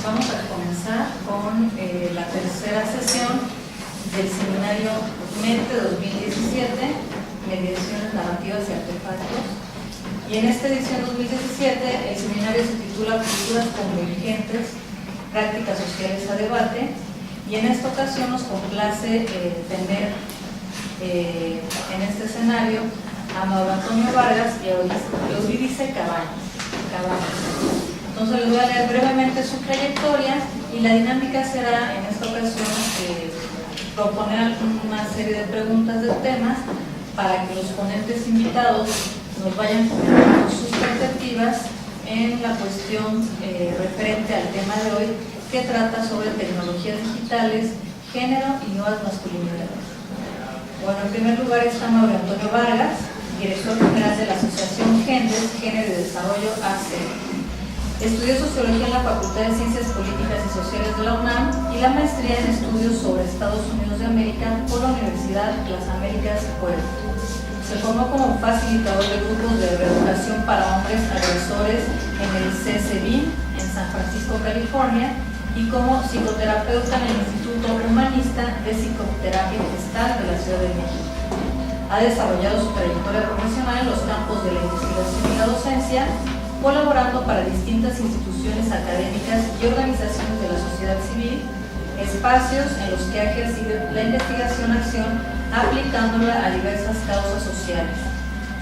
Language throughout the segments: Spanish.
vamos a comenzar con la tercera sesión del seminario MENTE 2017, Mediaciones Narrativas y Artefactos. Y en esta edición 2017 el seminario se titula Culturas Convergentes, Prácticas Sociales a Debate, y en esta ocasión nos complace tener en este escenario a Mauro Antonio Vargas y a Eurídice Cabañas. Entonces les voy a leer brevemente su trayectoria y la dinámica será en esta ocasión proponer una serie de preguntas de temas para que los ponentes invitados nos vayan comentando sus perspectivas en la cuestión referente al tema de hoy, que trata sobre tecnologías digitales, género y nuevas masculinidades. Bueno, en primer lugar está Mauro Antonio Vargas, director general de la Asociación GENDES, Género y Desarrollo AC. Estudió Sociología en la Facultad de Ciencias Políticas y Sociales de la UNAM y la maestría en Estudios sobre Estados Unidos de América por la Universidad Las Américas Puebla. Se formó como facilitador de grupos de reeducación para hombres agresores en el CCBIN en San Francisco, California, y como psicoterapeuta en el Instituto Humanista de Psicoterapia Gestal de la Ciudad de México. Ha desarrollado su trayectoria profesional en los campos de la investigación y la docencia, colaborando para distintas instituciones académicas y organizaciones de la sociedad civil, espacios en los que ha ejercido la investigación-acción aplicándola a diversas causas sociales.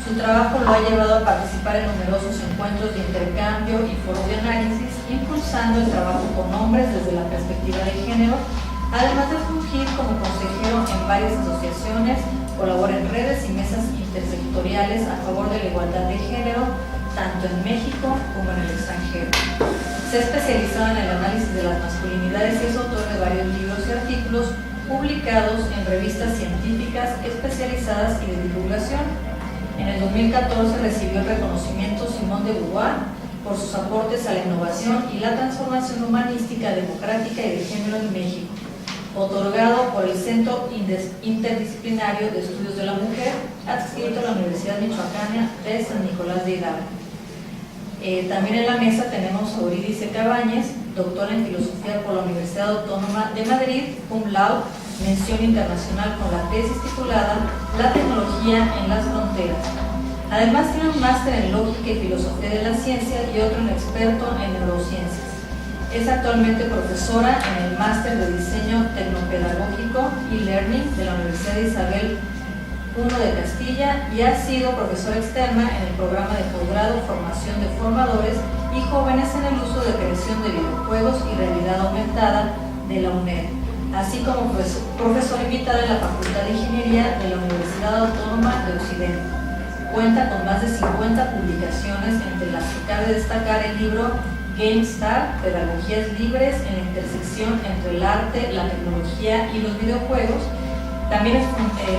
Su trabajo lo ha llevado a participar en numerosos encuentros de intercambio y foros de análisis, impulsando el trabajo con hombres desde la perspectiva de género, además de fungir como consejero en varias asociaciones. Colabora en redes y mesas intersectoriales a favor de la igualdad de género, tanto en México como en el extranjero. Se ha especializado en el análisis de las masculinidades y es autor de varios libros y artículos publicados en revistas científicas especializadas y de divulgación. En el 2014 recibió el reconocimiento Simón de Beauvoir por sus aportes a la innovación y la transformación humanística, democrática y de género en México, otorgado por el Centro Interdisciplinario de Estudios de la Mujer, adscrito a la Universidad Michoacana de San Nicolás de Hidalgo. También en la mesa tenemos a Eurídice Cabañas, doctora en Filosofía por la Universidad Autónoma de Madrid, cum laude, mención internacional con la tesis titulada La tecnología en las fronteras. Además tiene un máster en Lógica y Filosofía de la Ciencia y otro en experto en Neurociencias. Es actualmente profesora en el Máster de Diseño Tecnopedagógico y Learning de la Universidad Isabel I de Castilla y ha sido profesora externa en el programa de posgrado Formación de Formadores y Jóvenes en el Uso de Creación de Videojuegos y Realidad Aumentada de la UNED, así como profesora invitada en la Facultad de Ingeniería de la Universidad Autónoma de Occidente. Cuenta con más de 50 publicaciones, entre las que cabe destacar el libro GameStar, Pedagogías Libres en la intersección entre el arte, la tecnología y los videojuegos. También es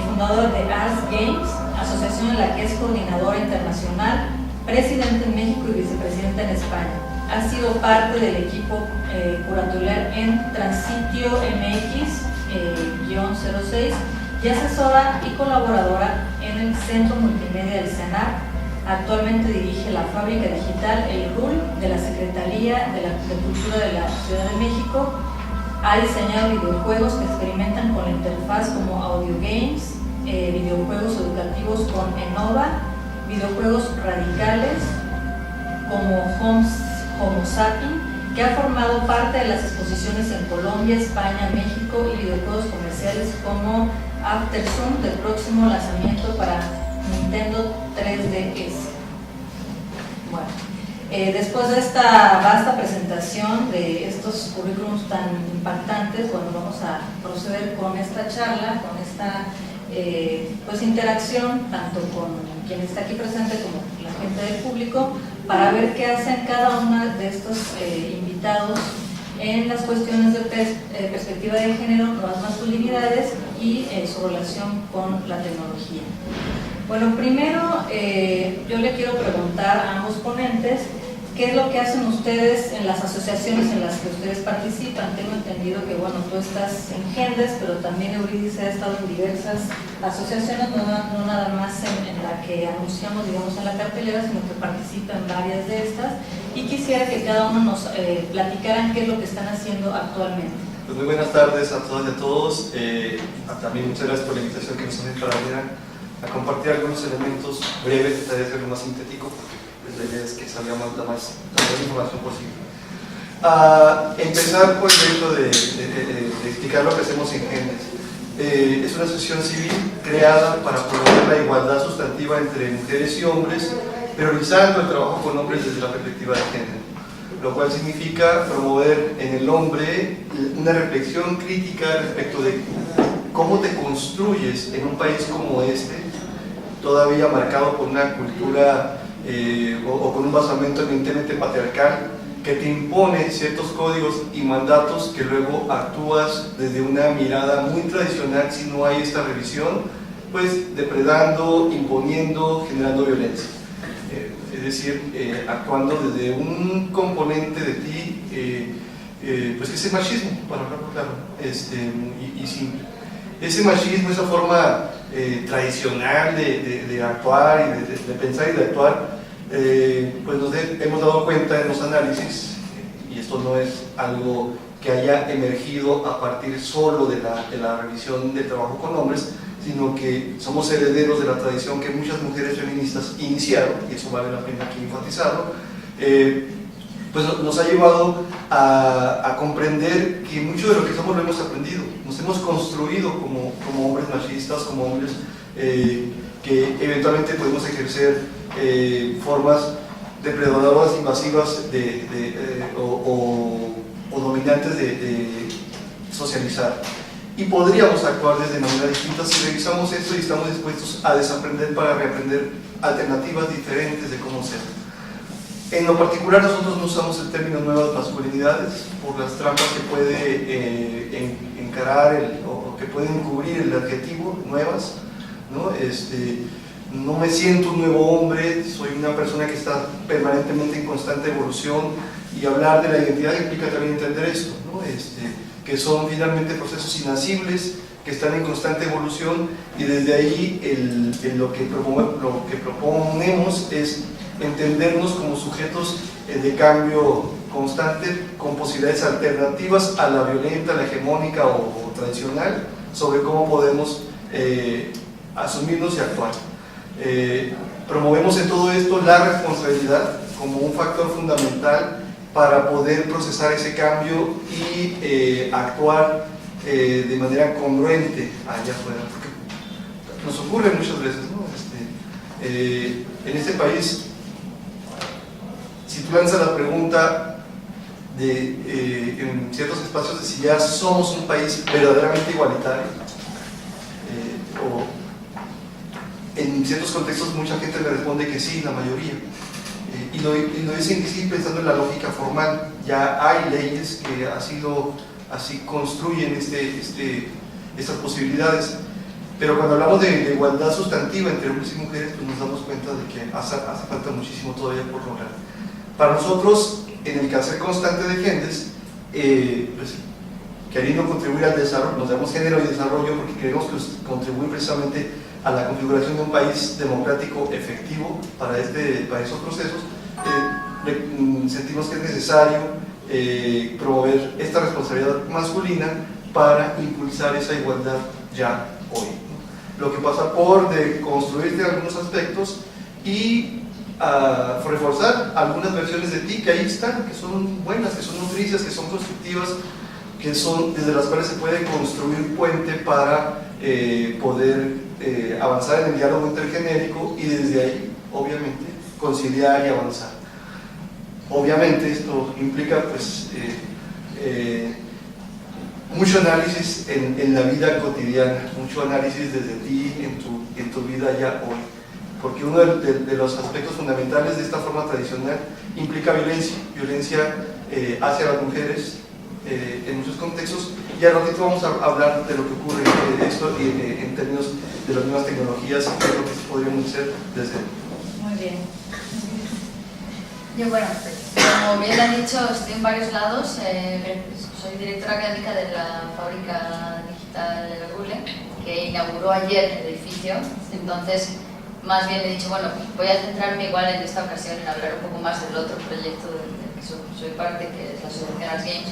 fundador de Arts Games, asociación en la que es coordinadora internacional, presidente en México y vicepresidenta en España. Ha sido parte del equipo curatorial en Transitio MX-06 y asesora y colaboradora en el Centro Multimedia del CENAR. Actualmente dirige la fábrica digital El RUL de la Secretaría de Cultura de la Ciudad de México. Ha diseñado videojuegos que experimentan con la interfaz como Audio Games, videojuegos educativos con Enova, videojuegos radicales como Homo Sapien, que ha formado parte de las exposiciones en Colombia, España, México y videojuegos comerciales como Aftershock, del próximo lanzamiento para Nintendo 3DS. Bueno, después de esta vasta presentación de estos currículums tan impactantes, bueno, vamos a proceder con esta charla, con esta pues interacción, tanto con quien está aquí presente como la gente del público, para ver qué hacen cada uno de estos invitados en las cuestiones de perspectiva de género, nuevas masculinidades y su relación con la tecnología. Bueno, primero yo le quiero preguntar a ambos ponentes qué es lo que hacen ustedes en las asociaciones en las que ustedes participan. Tengo entendido que, bueno, tú estás en GENDES, pero también Eurídice ha estado en diversas asociaciones, no nada más en la que anunciamos, digamos, en la cartelera, sino que participa en varias de estas. y quisiera que cada uno nos platicaran qué es lo que están haciendo actualmente. Pues muy buenas tardes a todas y a todos. También muchas gracias por la invitación que nos hacen para venir a compartir algunos elementos breves, trataré de hacerlo más sintético, porque pues, la idea es que salgamos la más información posible. Empezar por el hecho de explicar lo que hacemos en Gendes. Es una asociación civil creada para promover la igualdad sustantiva entre mujeres y hombres, priorizando el trabajo con hombres desde la perspectiva de género, lo cual significa promover en el hombre una reflexión crítica respecto de cómo te construyes en un país como este, todavía marcado por una cultura o con un basamento eminentemente patriarcal, que te impone ciertos códigos y mandatos que luego actúas desde una mirada muy tradicional si no hay esta revisión, pues depredando, imponiendo, generando violencia. Es decir, actuando desde un componente de ti, pues que es el machismo, para hablarlo claro, y simple. Ese machismo, esa forma tradicional de actuar y de pensar y de actuar, pues nos hemos dado cuenta en los análisis, y esto no es algo que haya emergido a partir solo de la revisión del trabajo con hombres, sino que somos herederos de la tradición que muchas mujeres feministas iniciaron, y eso vale la pena aquí enfatizarlo, pues nos ha llevado a comprender que mucho de lo que somos lo hemos aprendido, nos hemos construido como hombres machistas, como hombres que eventualmente podemos ejercer formas depredadoras, invasivas o dominantes de socializar. Y podríamos actuar desde maneras distintas si revisamos esto y estamos dispuestos a desaprender para reaprender alternativas diferentes de cómo ser. En lo particular, nosotros no usamos el término nuevas masculinidades por las trampas que puede encarar o que pueden cubrir el adjetivo nuevas, ¿no? No me siento un nuevo hombre, soy una persona que está permanentemente en constante evolución, y hablar de la identidad implica también entender esto, ¿no? Que son finalmente procesos inacibles, que están en constante evolución, y desde ahí lo que proponemos es entendernos como sujetos de cambio constante, con posibilidades alternativas a la violenta, a la hegemónica o tradicional, sobre cómo podemos asumirnos y actuar. Promovemos en todo esto la responsabilidad como un factor fundamental para poder procesar ese cambio y actuar de manera congruente allá afuera, porque nos ocurre muchas veces, ¿no? En este país, si tú lanzas la pregunta en ciertos espacios de si ya somos un país verdaderamente igualitario, o en ciertos contextos mucha gente me responde que sí, la mayoría, y lo dicen que sí pensando en la lógica formal. Ya hay leyes que así construyen estas posibilidades, pero cuando hablamos de igualdad sustantiva entre hombres y mujeres, pues nos damos cuenta de que hace falta muchísimo todavía por lograr. Para nosotros, en el quehacer constante de Gendes, pues, queriendo contribuir al desarrollo, nos damos género y desarrollo porque queremos contribuir precisamente a la configuración de un país democrático efectivo para esos procesos, sentimos que es necesario promover esta responsabilidad masculina para impulsar esa igualdad ya hoy, ¿no? Lo que pasa por deconstruirte algunos aspectos y reforzar algunas versiones de ti que ahí están, que son buenas, que son nutricias, que son constructivas, que son desde las cuales se puede construir puente para poder avanzar en el diálogo intergenérico y desde ahí, obviamente, conciliar y avanzar. Obviamente esto implica pues mucho análisis en la vida cotidiana, mucho análisis desde ti en tu vida ya hoy, porque uno de los aspectos fundamentales de esta forma tradicional implica violencia hacia las mujeres en muchos contextos, y al ratito vamos a hablar de lo que ocurre esto en términos de las nuevas tecnologías y qué es lo que podríamos hacer desde. Muy bien. Yo, bueno, como bien han dicho, estoy en varios lados. Soy directora académica de la fábrica digital de Google, que inauguró ayer el edificio. Entonces, más bien he dicho, bueno, voy a centrarme igual en esta ocasión en hablar un poco más del otro proyecto del que soy parte, que es la Asociación Arts Games,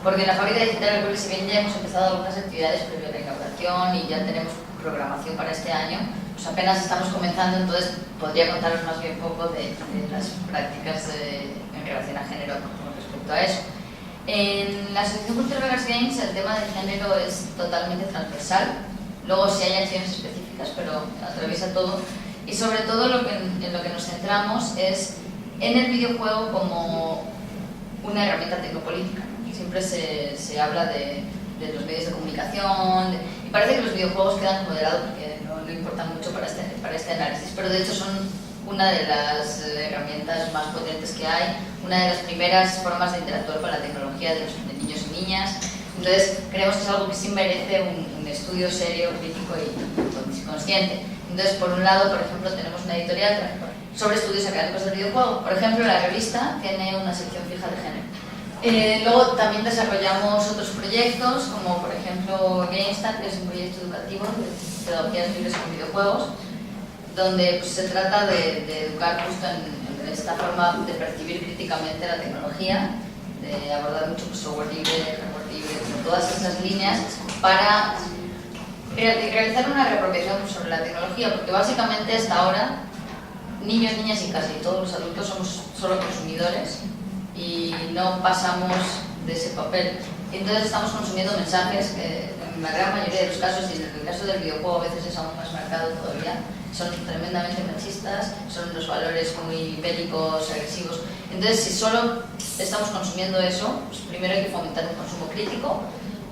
porque en la fábrica digital, si bien ya hemos empezado algunas actividades previo a la inauguración y ya tenemos programación para este año, pues apenas estamos comenzando, entonces podría contaros más bien un poco de las prácticas en relación a género con respecto a eso. En la Asociación Cultural Vegas Games el tema del género es totalmente transversal, luego sí hay acciones específicas, pero atraviesa todo, y sobre todo en lo que nos centramos es en el videojuego como una herramienta tecnopolítica. Siempre se habla de los medios de comunicación, y parece que los videojuegos quedan como de lado porque no importan mucho para este análisis, pero de hecho son una de las herramientas más potentes que hay, una de las primeras formas de interactuar con la tecnología de niños y niñas. Entonces creemos que es algo que sí merece un estudio serio, crítico y consciente. Entonces, por un lado, por ejemplo, tenemos una editorial sobre estudios académicos del videojuego. Por ejemplo, la revista tiene una sección fija de género. Luego también desarrollamos otros proyectos, como por ejemplo GameStar, que es un proyecto educativo de pedagogías libres con videojuegos, donde pues, se trata de educar justo en esta forma de percibir críticamente la tecnología, de abordar mucho pues, software libre, hardware libre, todas esas líneas, para realizar una reapropiación sobre la tecnología, porque básicamente hasta ahora niños, niñas y casi todos los adultos somos solo consumidores y no pasamos de ese papel. Y entonces estamos consumiendo mensajes que en la gran mayoría de los casos, y en el caso del videojuego a veces es aún más marcado todavía, son tremendamente machistas, son los valores muy bélicos, agresivos. Entonces, si solo estamos consumiendo eso, pues primero hay que fomentar un consumo crítico,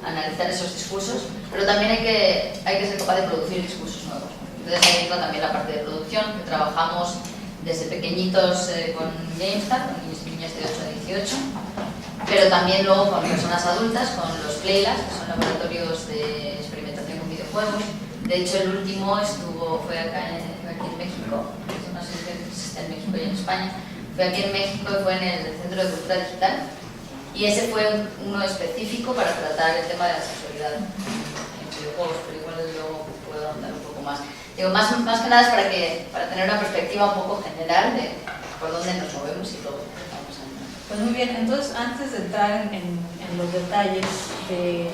analizar esos discursos, pero también hay que ser capaz de producir discursos nuevos. Entonces ahí entra también la parte de producción, que trabajamos desde pequeñitos con GameStar, con niños y niñas de 8 a 18, pero también luego con personas adultas, con los Playlabs, que son laboratorios de experimentación con videojuegos. De hecho, el último fue aquí en México, no sé si existe en México y en España, fue aquí en México y fue en el Centro de Cultura Digital, y ese fue uno específico para tratar el tema de la sexualidad en videojuegos, pero igual luego puedo ahondar un poco más. Digo, más que nada es para tener una perspectiva un poco general de por dónde nos movemos y todo. Pues muy bien, entonces antes de entrar en los detalles de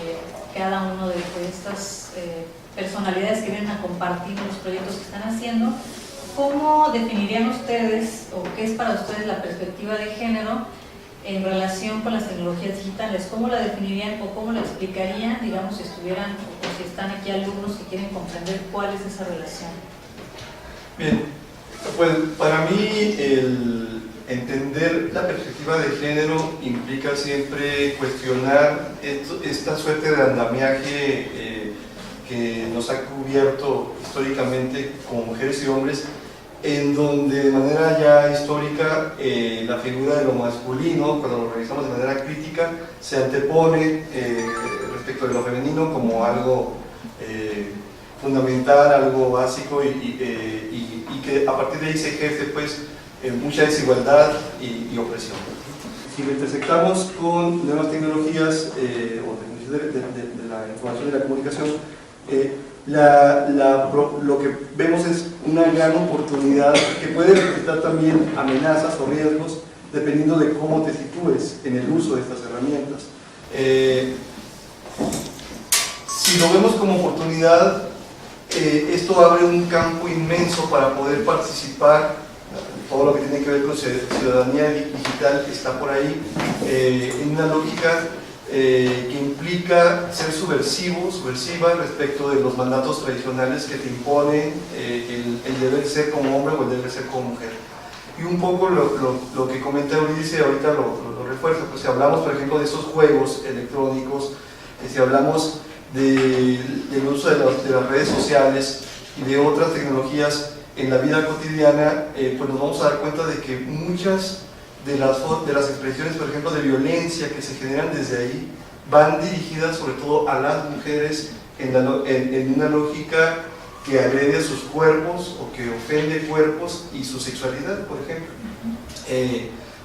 cada uno de estas personalidades que vienen a compartir los proyectos que están haciendo, ¿cómo definirían ustedes o qué es para ustedes la perspectiva de género en relación con las tecnologías digitales? ¿Cómo la definirían o cómo la explicarían, digamos, si estuvieran o si están aquí alumnos que quieren comprender cuál es esa relación? Bien, pues para mí el entender la perspectiva de género implica siempre cuestionar esta suerte de andamiaje que nos ha cubierto históricamente como mujeres y hombres, en donde de manera ya histórica la figura de lo masculino, cuando lo revisamos de manera crítica, se antepone respecto de lo femenino como algo fundamental, algo básico y que a partir de ahí se ejerce pues mucha desigualdad y opresión. Si lo intersectamos con nuevas tecnologías o tecnologías de la información y la comunicación, lo que vemos es una gran oportunidad que puede representar también amenazas o riesgos dependiendo de cómo te sitúes en el uso de estas herramientas. Si lo vemos como oportunidad, esto abre un campo inmenso para poder participar. Todo lo que tiene que ver con ciudadanía digital está por ahí, en una lógica que implica ser subversiva respecto de los mandatos tradicionales que te imponen el deber ser como hombre o el deber ser como mujer. Y un poco lo que comenta Eurídice ahorita lo refuerza, pues si hablamos por ejemplo de esos juegos electrónicos, si hablamos del uso de las redes sociales y de otras tecnologías en la vida cotidiana, pues nos vamos a dar cuenta de que muchas de las expresiones, por ejemplo, de violencia que se generan desde ahí, van dirigidas sobre todo a las mujeres en una lógica que agrede a sus cuerpos o que ofende cuerpos y su sexualidad, por ejemplo,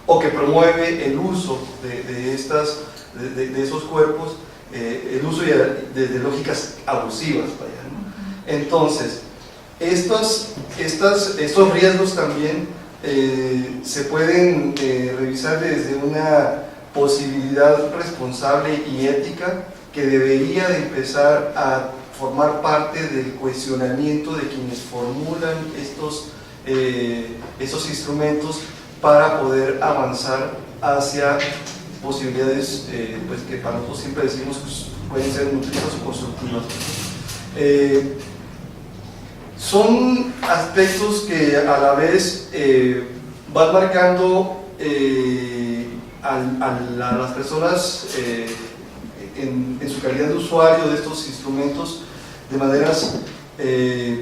o que promueve el uso de esos cuerpos, el uso de lógicas abusivas, vaya, ¿no? Entonces, Estos riesgos también se pueden revisar desde una posibilidad responsable y ética que debería de empezar a formar parte del cuestionamiento de quienes formulan estos instrumentos para poder avanzar hacia posibilidades pues, que para nosotros siempre decimos que pueden ser nutritivas o constructivas. Son aspectos que a la vez van marcando a las personas en su calidad de usuario de estos instrumentos de maneras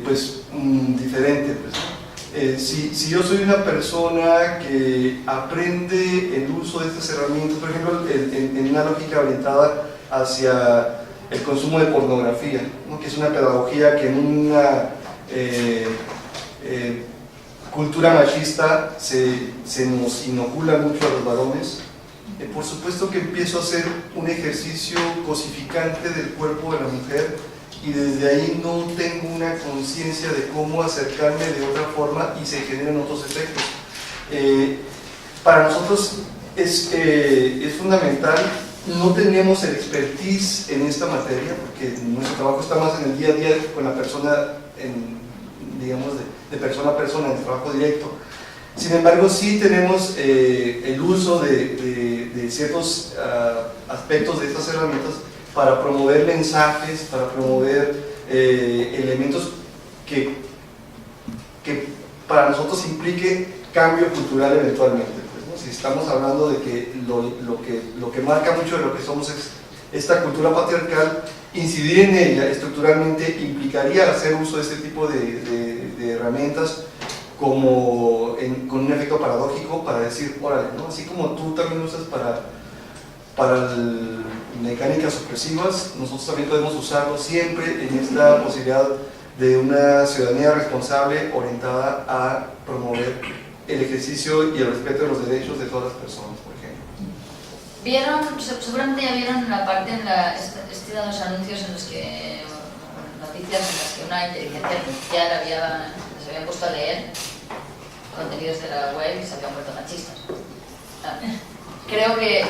pues, diferentes. Pues. Si yo soy una persona que aprende el uso de estas herramientas, por ejemplo, en una lógica orientada hacia el consumo de pornografía, ¿no? Que es una pedagogía que en una cultura machista se nos inocula mucho a los varones. Por supuesto que empiezo a hacer un ejercicio cosificante del cuerpo de la mujer y desde ahí no tengo una conciencia de cómo acercarme de otra forma y se generan otros efectos. Para nosotros es fundamental, no tenemos el expertise en esta materia porque nuestro trabajo está más en el día a día con la persona, digamos de persona a persona, en el trabajo directo. Sin embargo, sí tenemos el uso de ciertos aspectos de estas herramientas para promover mensajes, para promover elementos que para nosotros implique cambio cultural eventualmente. Pues, ¿no? Si estamos hablando de que lo que marca mucho de lo que somos es esta cultura patriarcal, incidir en ella estructuralmente implicaría hacer uso de este tipo de herramientas con un efecto paradójico para decir, órale, ¿no? Así como tú también usas para mecánicas opresivas, nosotros también podemos usarlo siempre en esta posibilidad de una ciudadanía responsable orientada a promover el ejercicio y el respeto de los derechos de todas las personas, por ejemplo. Seguramente ya vieron la parte en los anuncios en los que, noticias en las que una inteligencia artificial se habían puesto a leer contenidos de la web y se habían vuelto machistas. Creo que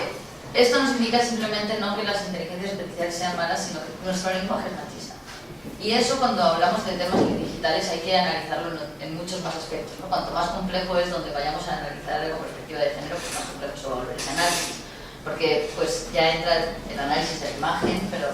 esto nos indica simplemente no que las inteligencias artificiales sean malas, sino que nuestro lenguaje es machista. Y eso, cuando hablamos de temas digitales, hay que analizarlo en muchos más aspectos, ¿no? Cuanto más complejo es donde vayamos a analizar con perspectiva de género, pues más complejo se va a volver ese análisis. Porque pues ya entra el análisis de la imagen, pero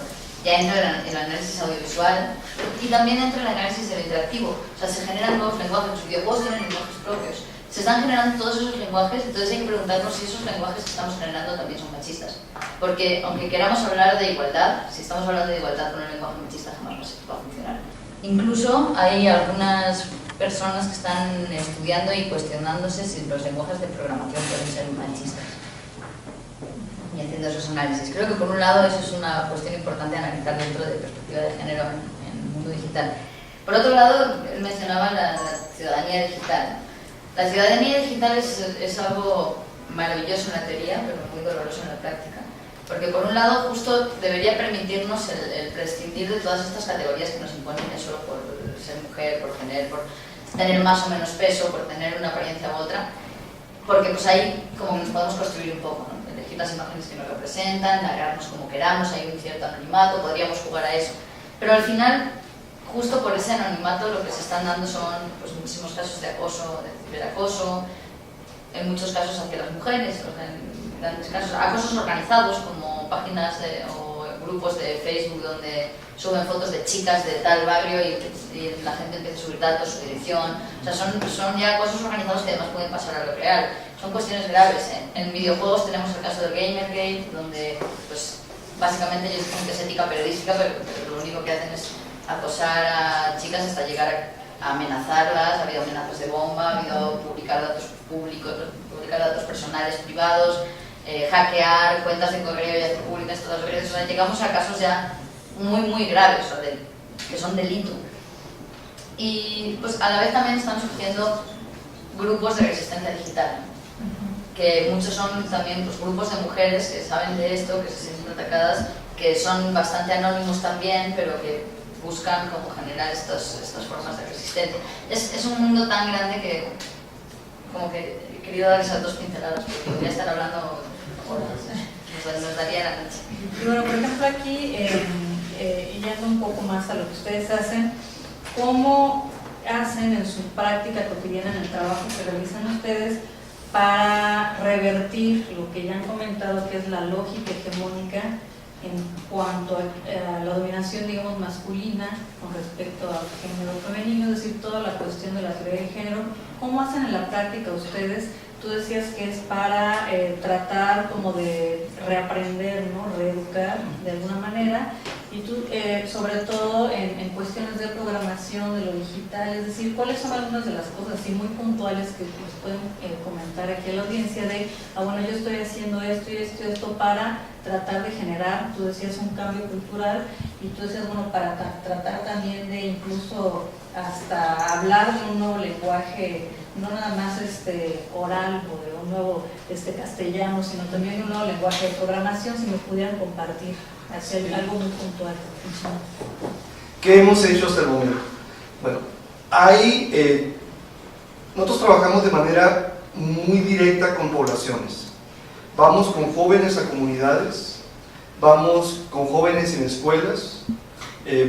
ya entra el análisis audiovisual y también entra el análisis de lo interactivo. O sea, se generan nuevos lenguajes, los videojuegos tienen lenguajes propios. Se están generando todos esos lenguajes, entonces hay que preguntarnos si esos lenguajes que estamos generando también son machistas. Porque aunque queramos hablar de igualdad, si estamos hablando de igualdad con un lenguaje machista jamás va a funcionar. Incluso hay algunas personas que están estudiando y cuestionándose si los lenguajes de programación pueden ser machistas y haciendo esos análisis. Creo que por un lado eso es una cuestión importante a analizar dentro de perspectiva de género en el mundo digital. Por otro lado, él mencionaba la ciudadanía digital. La ciudadanía digital es algo maravilloso en la teoría, pero muy doloroso en la práctica. Porque por un lado justo debería permitirnos el prescindir de todas estas categorías que nos imponen solo por ser mujer, por tener más o menos peso, por tener una apariencia u otra. Porque pues ahí como nos podemos construir un poco, ¿no? Elegir las imágenes que nos representan, narrarnos como queramos, hay un cierto anonimato, podríamos jugar a eso. Pero al final, justo por ese anonimato, lo que se están dando son pues, muchísimos casos de acoso, de ciberacoso, en muchos casos hacia las mujeres, en grandes casos, acosos organizados como páginas o grupos de Facebook donde suben fotos de chicas de tal barrio y la gente empieza a subir datos, su dirección. O sea, son ya acosos organizados que además pueden pasar a lo real. Son cuestiones graves. En videojuegos tenemos el caso del Gamergate, donde pues, básicamente ellos dicen que es ética periodística, pero lo único que hacen es acosar a chicas hasta llegar a amenazarlas. Ha habido amenazas de bomba, ha habido publicar datos públicos, publicar datos personales privados, hackear cuentas de correo y hacer públicas todas las redes. O sea, llegamos a casos ya muy graves, o sea, que son delito. Y pues a la vez también están surgiendo grupos de resistencia digital, que muchos son también pues, grupos de mujeres que saben de esto, que se sienten atacadas, que son bastante anónimos también, pero que buscan como generar estas formas de resistencia. Es un mundo tan grande que como que he querido dar esas 2 pinceladas, porque podría estar hablando horas, nos daría la noche. Y bueno, por ejemplo aquí, yendo un poco más a lo que ustedes hacen, ¿cómo hacen en su práctica cotidiana, en el trabajo que realizan ustedes, para revertir lo que ya han comentado, que es la lógica hegemónica en cuanto a la dominación, digamos, masculina con respecto al género femenino, es decir, toda la cuestión de la teoría de género? ¿Cómo hacen en la práctica ustedes? Tú decías que es para tratar como de reaprender, ¿no? Reeducar de alguna manera, y tú, sobre todo en cuestiones de programación, de lo digital, es decir, ¿cuáles son algunas de las cosas así muy puntuales que nos pueden comentar aquí a la audiencia de, bueno, yo estoy haciendo esto y esto y esto para tratar de generar, tú decías, un cambio cultural, y tú decías, bueno, para tratar también de incluso hasta hablar de un nuevo lenguaje, no nada más oral o de un nuevo castellano, sino también un nuevo lenguaje de programación? Si me pudieran compartir hacer algo muy puntual. ¿Qué hemos hecho hasta el momento? Bueno, nosotros trabajamos de manera muy directa con poblaciones. Vamos con jóvenes a comunidades, vamos con jóvenes en escuelas,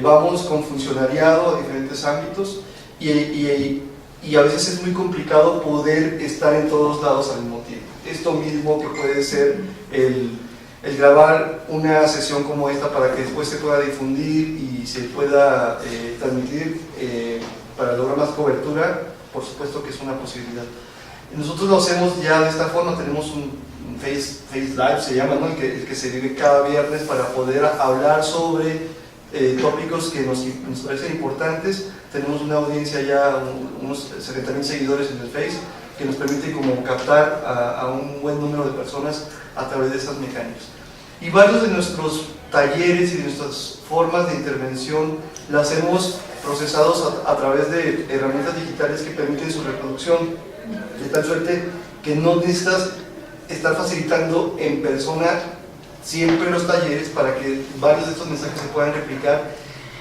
vamos con funcionariado a diferentes ámbitos, y a veces es muy complicado poder estar en todos lados al mismo tiempo. Esto mismo que puede ser el grabar una sesión como esta para que después se pueda difundir y se pueda transmitir para lograr más cobertura, por supuesto que es una posibilidad. Nosotros lo hacemos ya de esta forma, tenemos un Face Live, se llama, ¿no? el que se vive cada viernes para poder hablar sobre tópicos que nos parecen importantes. Tenemos una audiencia ya, unos 70,000 seguidores en el Face, que nos permite como captar a un buen número de personas a través de esas mecánicas. Y varios de nuestros talleres y de nuestras formas de intervención las hemos procesados a través de herramientas digitales que permiten su reproducción, de tal suerte que no necesitas estar facilitando en persona siempre los talleres para que varios de estos mensajes se puedan replicar,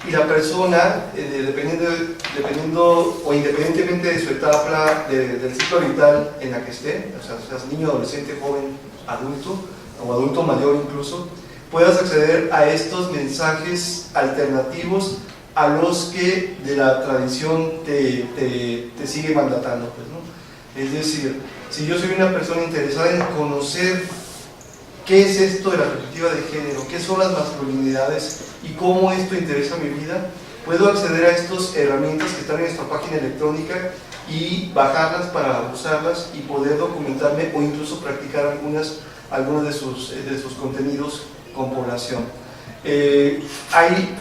y la persona, dependiendo o independientemente de su etapa del ciclo vital en la que esté, o sea, seas niño, adolescente, joven, adulto o adulto mayor incluso, puedas acceder a estos mensajes alternativos a los que de la tradición te sigue mandatando, pues, ¿no? Es decir, si yo soy una persona interesada en conocer qué es esto de la perspectiva de género, qué son las masculinidades y cómo esto interesa mi vida, puedo acceder a estas herramientas que están en nuestra página electrónica y bajarlas para usarlas y poder documentarme o incluso practicar algunos de sus contenidos con población. Hay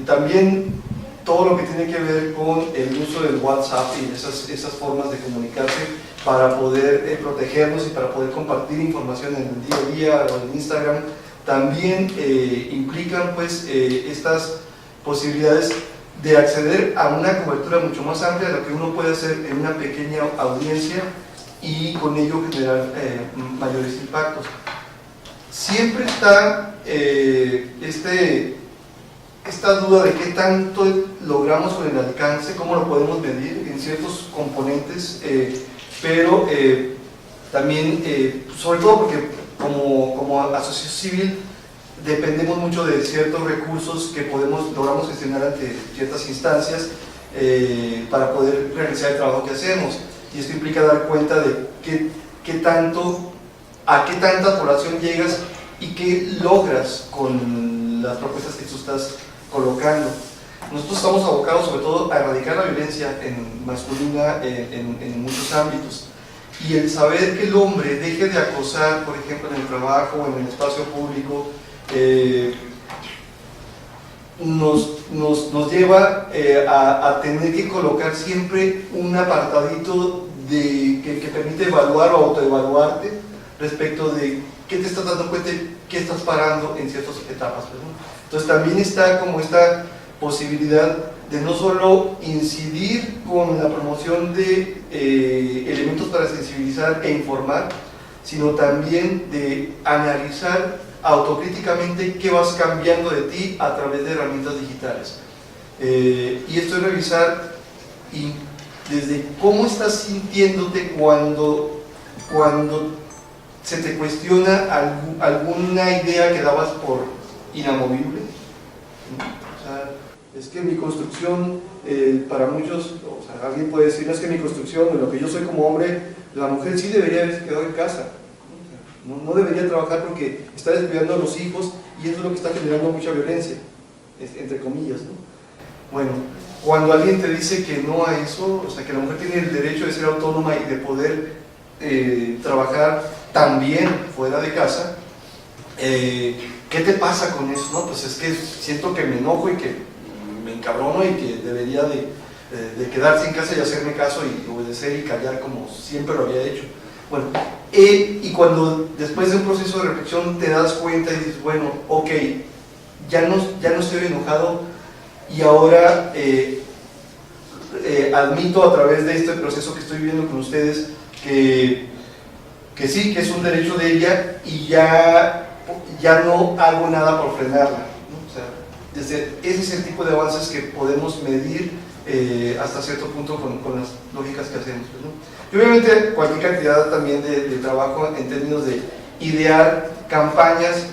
también todo lo que tiene que ver con el uso del WhatsApp y esas formas de comunicarse para poder protegernos y para poder compartir información en el día a día o en Instagram. También implican pues estas posibilidades de acceder a una cobertura mucho más amplia de lo que uno puede hacer en una pequeña audiencia y con ello generar mayores impactos. Siempre está esta duda de qué tanto logramos con el alcance, cómo lo podemos medir en ciertos componentes, pero también, sobre todo porque como asociación civil dependemos mucho de ciertos recursos que logramos gestionar ante ciertas instancias para poder realizar el trabajo que hacemos, y esto implica dar cuenta de a qué tanta población llegas y qué logras con las propuestas que tú estás colocando. Nosotros estamos abocados sobre todo a erradicar la violencia masculina en muchos ámbitos, y el saber que el hombre deje de acosar, por ejemplo, en el trabajo o en el espacio público, nos lleva a tener que colocar siempre un apartadito que permite evaluar o autoevaluarte respecto de qué te estás dando cuenta y qué estás parando en ciertas etapas, ¿no? Entonces también está como esta posibilidad de no solo incidir con la promoción de elementos para sensibilizar e informar, sino también de analizar autocríticamente qué vas cambiando de ti a través de herramientas digitales. Y esto es revisar y desde cómo estás sintiéndote cuando se te cuestiona alguna idea que dabas por inamovible. O sea, es que mi construcción, para muchos, o sea, alguien puede decir, no es que mi construcción, en lo que yo soy como hombre, la mujer sí debería haberse quedado en casa. No debería trabajar porque está descuidando a los hijos y eso es lo que está generando mucha violencia, entre comillas, ¿no? Bueno, cuando alguien te dice que no a eso, o sea, que la mujer tiene el derecho de ser autónoma y de poder trabajar también fuera de casa, ¿qué te pasa con eso? No, pues es que siento que me enojo y que me encabrono y que debería de quedarse en casa y hacerme caso y obedecer y callar como siempre lo había hecho. Bueno, y cuando después de un proceso de reflexión te das cuenta y dices, bueno, ok, ya no estoy enojado y ahora admito a través de este proceso que estoy viviendo con ustedes que sí, que es un derecho de ella y ya no hago nada por frenarla, ¿no? O sea, ese es el tipo de avances que podemos medir hasta cierto punto con las lógicas que hacemos, ¿no? Y obviamente cualquier cantidad también de trabajo en términos de idear campañas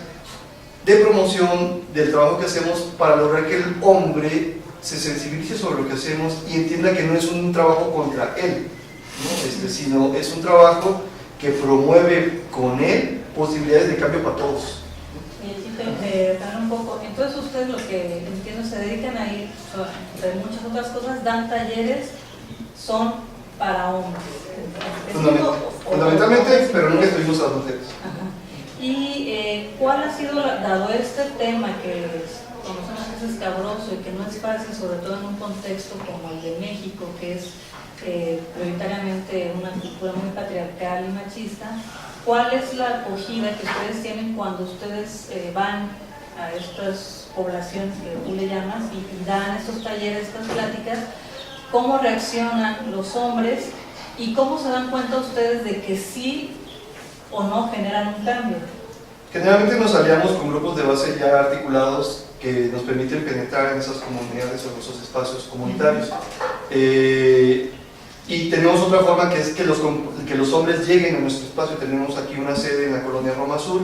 de promoción del trabajo que hacemos para lograr que el hombre se sensibilice sobre lo que hacemos y entienda que no es un trabajo contra él, ¿no? Sino es un trabajo que promueve con él posibilidades de cambio para todos. Y aquí un poco, entonces ustedes lo que entiendo se dedican a ir, entre muchas otras cosas, dan talleres, son para hombres. Fundamentalmente, pero nunca estuvimos a las mujeres. Ajá. ¿Y cuál ha sido, dado este tema que conocemos que es escabroso y que no es fácil, sobre todo en un contexto como el de México, que es prioritariamente una cultura muy patriarcal y machista, cuál es la acogida que ustedes tienen cuando ustedes van a estas poblaciones que tú le llamas y dan estos talleres, estas pláticas? ¿Cómo reaccionan los hombres y cómo se dan cuenta ustedes de que sí o no generan un cambio? Generalmente nos aliamos con grupos de base ya articulados que nos permiten penetrar en esas comunidades o en esos espacios comunitarios. Y tenemos otra forma que es que los hombres lleguen a nuestro espacio. Tenemos aquí una sede en la colonia Roma Sur,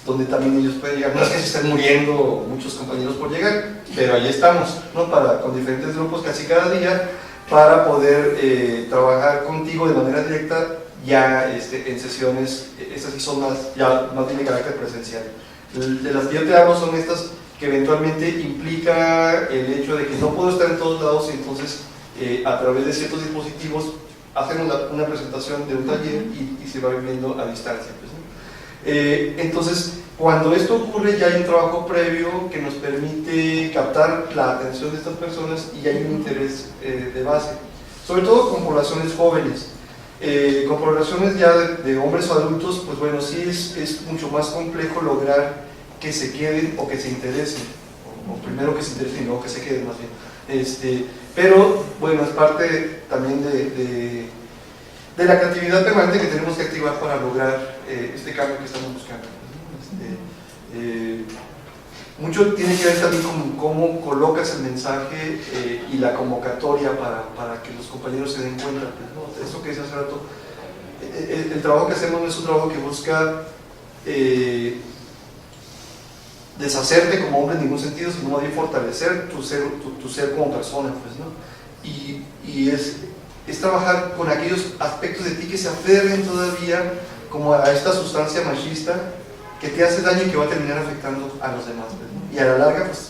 donde también ellos pueden llegar. No es que se estén muriendo muchos compañeros por llegar, pero ahí estamos, ¿no? Con diferentes grupos casi cada día, para poder trabajar contigo de manera directa ya en sesiones. Estas sí son más bien de carácter presencial. De las que yo te hablo son estas que eventualmente implica el hecho de que no puedo estar en todos lados y entonces a través de ciertos dispositivos hacen una presentación de un taller y se va viviendo a distancia, pues, ¿no? Entonces, cuando esto ocurre ya hay un trabajo previo que nos permite captar la atención de estas personas y hay un interés de base, sobre todo con poblaciones jóvenes. Con poblaciones ya de hombres o adultos, pues bueno, sí es mucho más complejo lograr que se queden o que se interesen, o primero que se interesen y luego que se queden más bien. Pero bueno, es parte también de la creatividad permanente que tenemos que activar para lograr este cambio que estamos buscando. Mucho tiene que ver también con cómo colocas el mensaje y la convocatoria para que los compañeros se den cuenta, ¿no? Eso que decía hace rato, el trabajo que hacemos no es un trabajo que busca deshacerte como hombre en ningún sentido, sino más bien fortalecer tu ser como persona, pues, ¿no? Y es trabajar con aquellos aspectos de ti que se aferren todavía como a esta sustancia machista que te hace daño y que va a terminar afectando a los demás, pues, ¿no? Y a la larga, pues,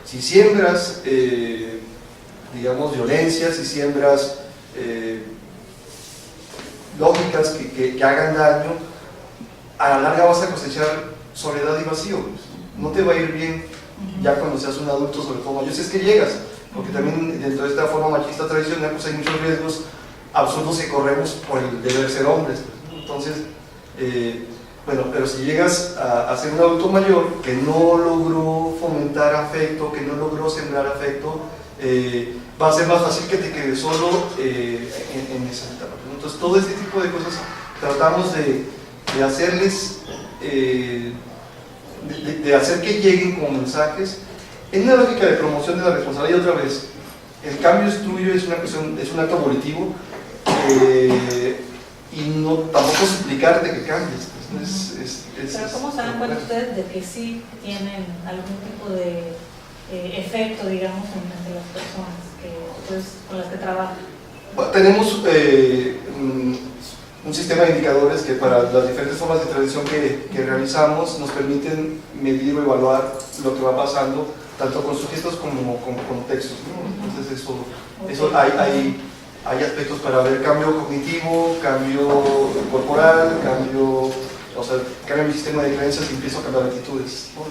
si siembras, digamos, violencia, si siembras lógicas que hagan daño, a la larga vas a cosechar soledad y vacío, pues. No te va a ir bien ya cuando seas un adulto, sobre todo mayor, si es que llegas, porque también dentro de esta forma machista tradicional pues hay muchos riesgos absurdos que corremos por el deber ser hombres, pues, ¿no? Entonces, bueno, pero si llegas a ser un adulto mayor que no logró fomentar afecto, que no logró sembrar afecto, va a ser más fácil que te quedes solo en esa etapa. Entonces, todo este tipo de cosas tratamos de hacerles, de hacer que lleguen como mensajes En una lógica de promoción de la responsabilidad, y otra vez, el cambio es tuyo, es un acto volitivo, y no, tampoco suplicarte que cambies. Pero ¿cómo se dan cuenta ustedes de que sí tienen algún tipo de efecto, digamos, entre las personas con las que trabajan? Bueno, tenemos un sistema de indicadores que para las diferentes formas de intervención que realizamos nos permiten medir o evaluar lo que va pasando, tanto con sujetos como con textos, ¿no? Entonces eso hay aspectos para ver cambio cognitivo, cambio corporal, cambio mi sistema de creencias y empiezo a cambiar actitudes, ¿no?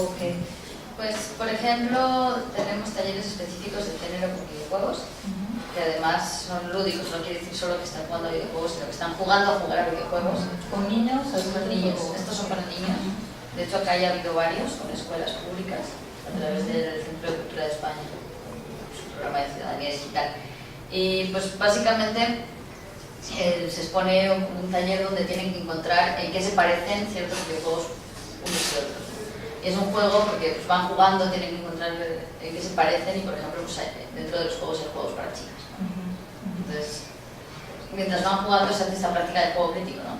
Ok. Pues, por ejemplo, tenemos talleres específicos de género con videojuegos, que además son lúdicos, no quiere decir solo que están jugando a videojuegos, sino que están jugando a jugar a videojuegos. ¿Con niños? Con niños. Estos son para niños. De hecho, acá ya ha habido varios con escuelas públicas a través del Centro de Cultura de España, su programa de ciudadanía digital. Y pues básicamente se expone un taller donde tienen que encontrar en qué se parecen ciertos videojuegos unos y otros. Y es un juego porque pues, van jugando, tienen que encontrar en qué se parecen y, por ejemplo, pues, dentro de los juegos hay juegos para chicas, ¿no? Entonces, mientras van jugando se hace esta práctica de juego crítico, ¿no?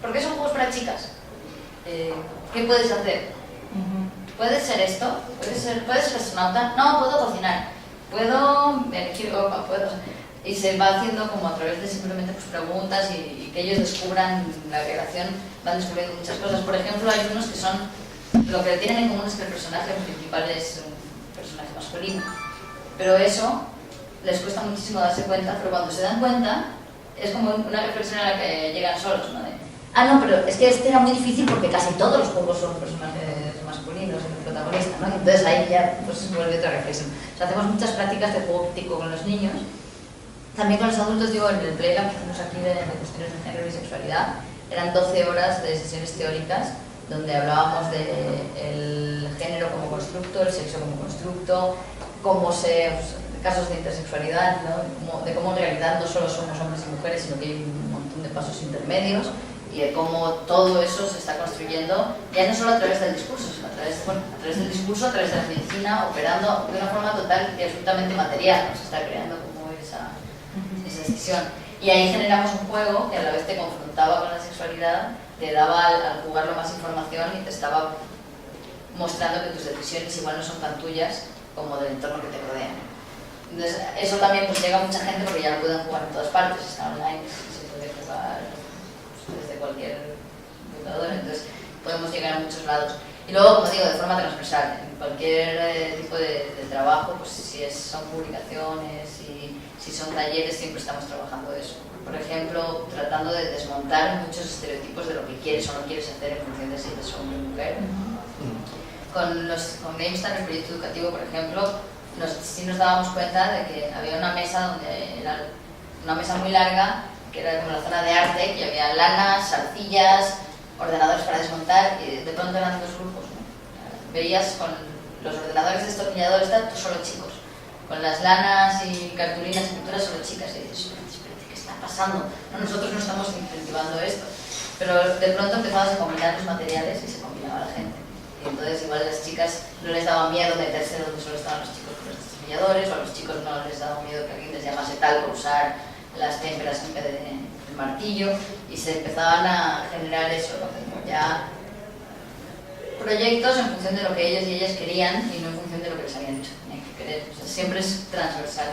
¿Por qué son juegos para chicas? ¿Qué puedes hacer? ¿Puedes ser esto? ¿Puedes ser astronauta? No, puedo cocinar. ¿Puedo elegir ropa? ¿Puedo...? Y se va haciendo como a través de simplemente pues, preguntas y que ellos descubran la relación, van descubriendo muchas cosas. Por ejemplo, hay unos que son, lo que tienen en común es que el personaje principal es un personaje masculino, pero eso les cuesta muchísimo darse cuenta, pero cuando se dan cuenta es como una reflexión a la que llegan solos, ¿no? No, pero es que este era muy difícil porque casi todos los juegos son personajes masculinos, el protagonista, ¿no? Y entonces ahí ya pues, se vuelve otra reflexión. O sea, hacemos muchas prácticas de juego crítico con los niños. También con los adultos, digo, en el Playlab que hacemos aquí de cuestiones de género y sexualidad, eran 12 horas de sesiones teóricas donde hablábamos del género como constructo, el sexo como constructo, casos de intersexualidad, ¿no? De cómo en realidad no solo somos hombres y mujeres, sino que hay un montón de pasos intermedios y de cómo todo eso se está construyendo, ya no solo a través del discurso, sino a través del discurso, a través de la medicina, operando de una forma total y absolutamente material, ¿no? Se está creando como esa decisión. Y ahí generamos un juego que a la vez te confrontaba con la sexualidad, te daba al jugarlo más información y te estaba mostrando que tus decisiones igual no son tan tuyas como del entorno que te rodea. Entonces, eso también pues, llega a mucha gente porque ya lo pueden jugar en todas partes, está online, se puede jugar pues, desde cualquier computadora, entonces podemos llegar a muchos lados. Y luego, como digo, de forma transversal, en cualquier tipo de trabajo, pues si son publicaciones, si son talleres, siempre estamos trabajando eso. Por ejemplo, tratando de desmontar muchos estereotipos de lo que quieres o no quieres hacer en función de si eres hombre o mujer. Con GameStar, el proyecto educativo, por ejemplo, sí nos dábamos cuenta de que había una mesa donde era una mesa muy larga, que era como la zona de arte, y había lanas, arcillas, ordenadores para desmontar, y de pronto eran dos grupos, ¿no? Veías con los ordenadores destornilladores, solo chicos, con las lanas y cartulinas y pinturas solo chicas, y dices, espérate, ¿qué está pasando? No, nosotros no estamos incentivando esto, pero de pronto empezabas a combinar los materiales y se combinaba la gente. Y entonces igual a las chicas no les daba miedo meterse donde solo estaban los chicos con los destornilladores, o a los chicos no les daba miedo que alguien les llamase tal por usar las témperas en vez del martillo, y se empezaban a generar eso, ¿no? Como ya proyectos en función de lo que ellos y ellas querían y no en función de lo que les habían dicho que tenían que querer. O sea, siempre es transversal.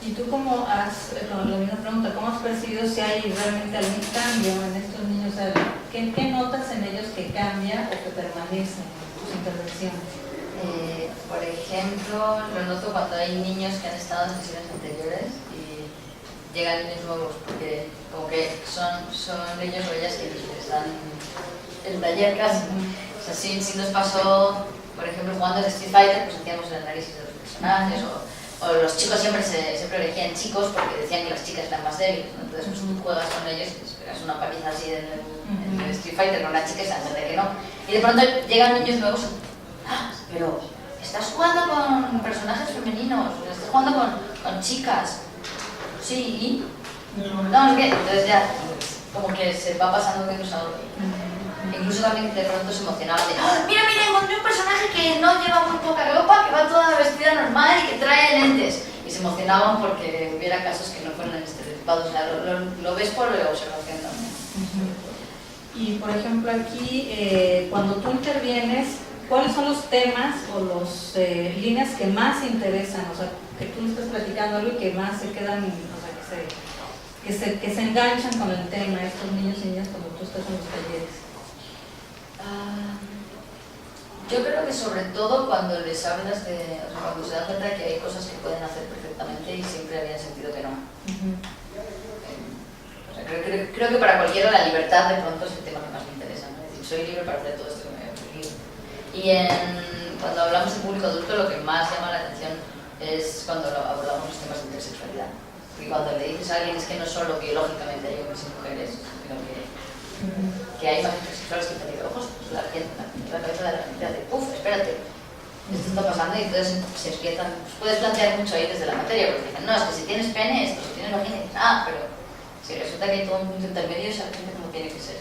¿Y tú cómo con la misma pregunta, cómo has percibido si hay realmente algún cambio en estos niños? O sea, ¿qué notas en ellos que cambia o que permanece en tus intervenciones? Por ejemplo, lo noto cuando hay niños que han estado en sesiones anteriores y llegan niños nuevos, porque como que son ellos o ellas que están en el taller casi. O sea, sí nos pasó, por ejemplo, jugando al Street Fighter, pues hacíamos el análisis de los personajes, o los chicos siempre elegían chicos porque decían que las chicas eran más débiles, ¿no? Entonces pues, tú juegas con ellos y esperas una paliza así en el Street Fighter con las chicas, antes de que no. Y de pronto llegan niños nuevos y, pero estás jugando con personajes femeninos, estás jugando con chicas. Sí, no, es que entonces ya como que se va pasando de unos a otros. Incluso también de pronto se emocionaban de ¡ah, mira, mira, encontré un personaje que no lleva muy poca ropa, que va toda vestida normal y que trae lentes! Y se emocionaban porque hubiera casos que no fueran estereotipados. O sea, lo ves por observación también. Y por ejemplo aquí, cuando tú intervienes, ¿cuáles son los temas o las líneas que más interesan? O sea, que tú estás platicando algo y que más se quedan, o sea, que se enganchan con el tema, estos niños y niñas cuando tú estás en los talleres. Yo creo que sobre todo cuando les hablas de, o sea, cuando se dan cuenta de que hay cosas que pueden hacer perfectamente y siempre habían sentido que no. O sea, creo que para cualquiera la libertad de pronto es el tema que más me interesa, ¿no? Es decir, soy libre para hacer todo esto que me voy a ocurrir. Y cuando hablamos de público adulto, lo que más llama la atención es cuando abordamos los temas de intersexualidad. Y cuando le dices a alguien es que no solo biológicamente hay hombres y mujeres, sino que hay más intersexuales que pelirrojos, pues la cabeza de la gente hace, ¡puf! Espérate, esto está pasando, y entonces se empiezan, pues puedes plantear mucho ahí desde la materia, porque dicen, no, es que si tienes pene, esto, si tienes vagina, pero si resulta que hay todo un punto intermedio, esa gente como tiene que ser.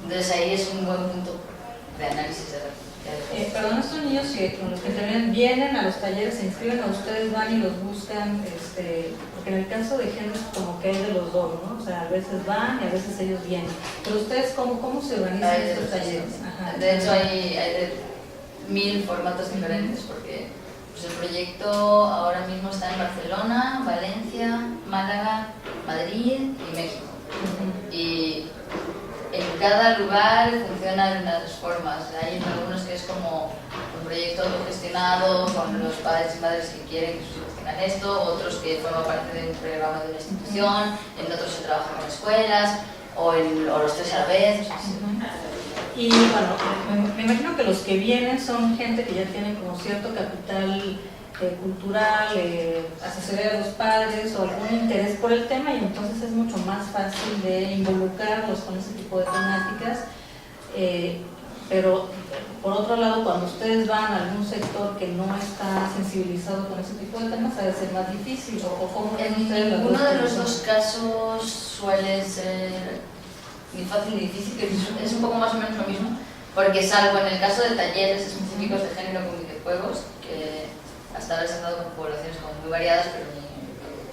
Entonces ahí es un buen punto de análisis de la perdón, estos niños con los que intervienen vienen a los talleres, se inscriben, o ustedes van y los buscan, porque en el caso de género como que hay de los dos, ¿no? O sea, a veces van y a veces ellos vienen. Pero ustedes, ¿cómo se organizan estos talleres? Ajá. De hecho, hay de 1000 formatos diferentes, porque pues, el proyecto ahora mismo está en Barcelona, Valencia, Málaga, Madrid y México. Y en cada lugar funciona de unas formas. Hay algunos que es como un proyecto autogestionado con los padres y madres que quieren que sus hijos tengan esto, otros que forman parte de un programa de una institución, en otros se trabaja con escuelas, o los tres a la vez. O sea, sí. Y bueno, me imagino que los que vienen son gente que ya tiene como cierto capital cultural, asesoría de los padres o algún interés por el tema, y entonces es mucho más fácil de involucrarlos con ese tipo de temáticas. Pero por otro lado, cuando ustedes van a algún sector que no está sensibilizado con ese tipo de temas, ha de ser más difícil. ¿O cómo en ninguno de los dos casos suele ser ni fácil ni difícil, que es un poco más o menos lo mismo, porque salvo en el caso de talleres específicos de género con videojuegos, que hasta ahora se han dado con poblaciones como muy variadas, pero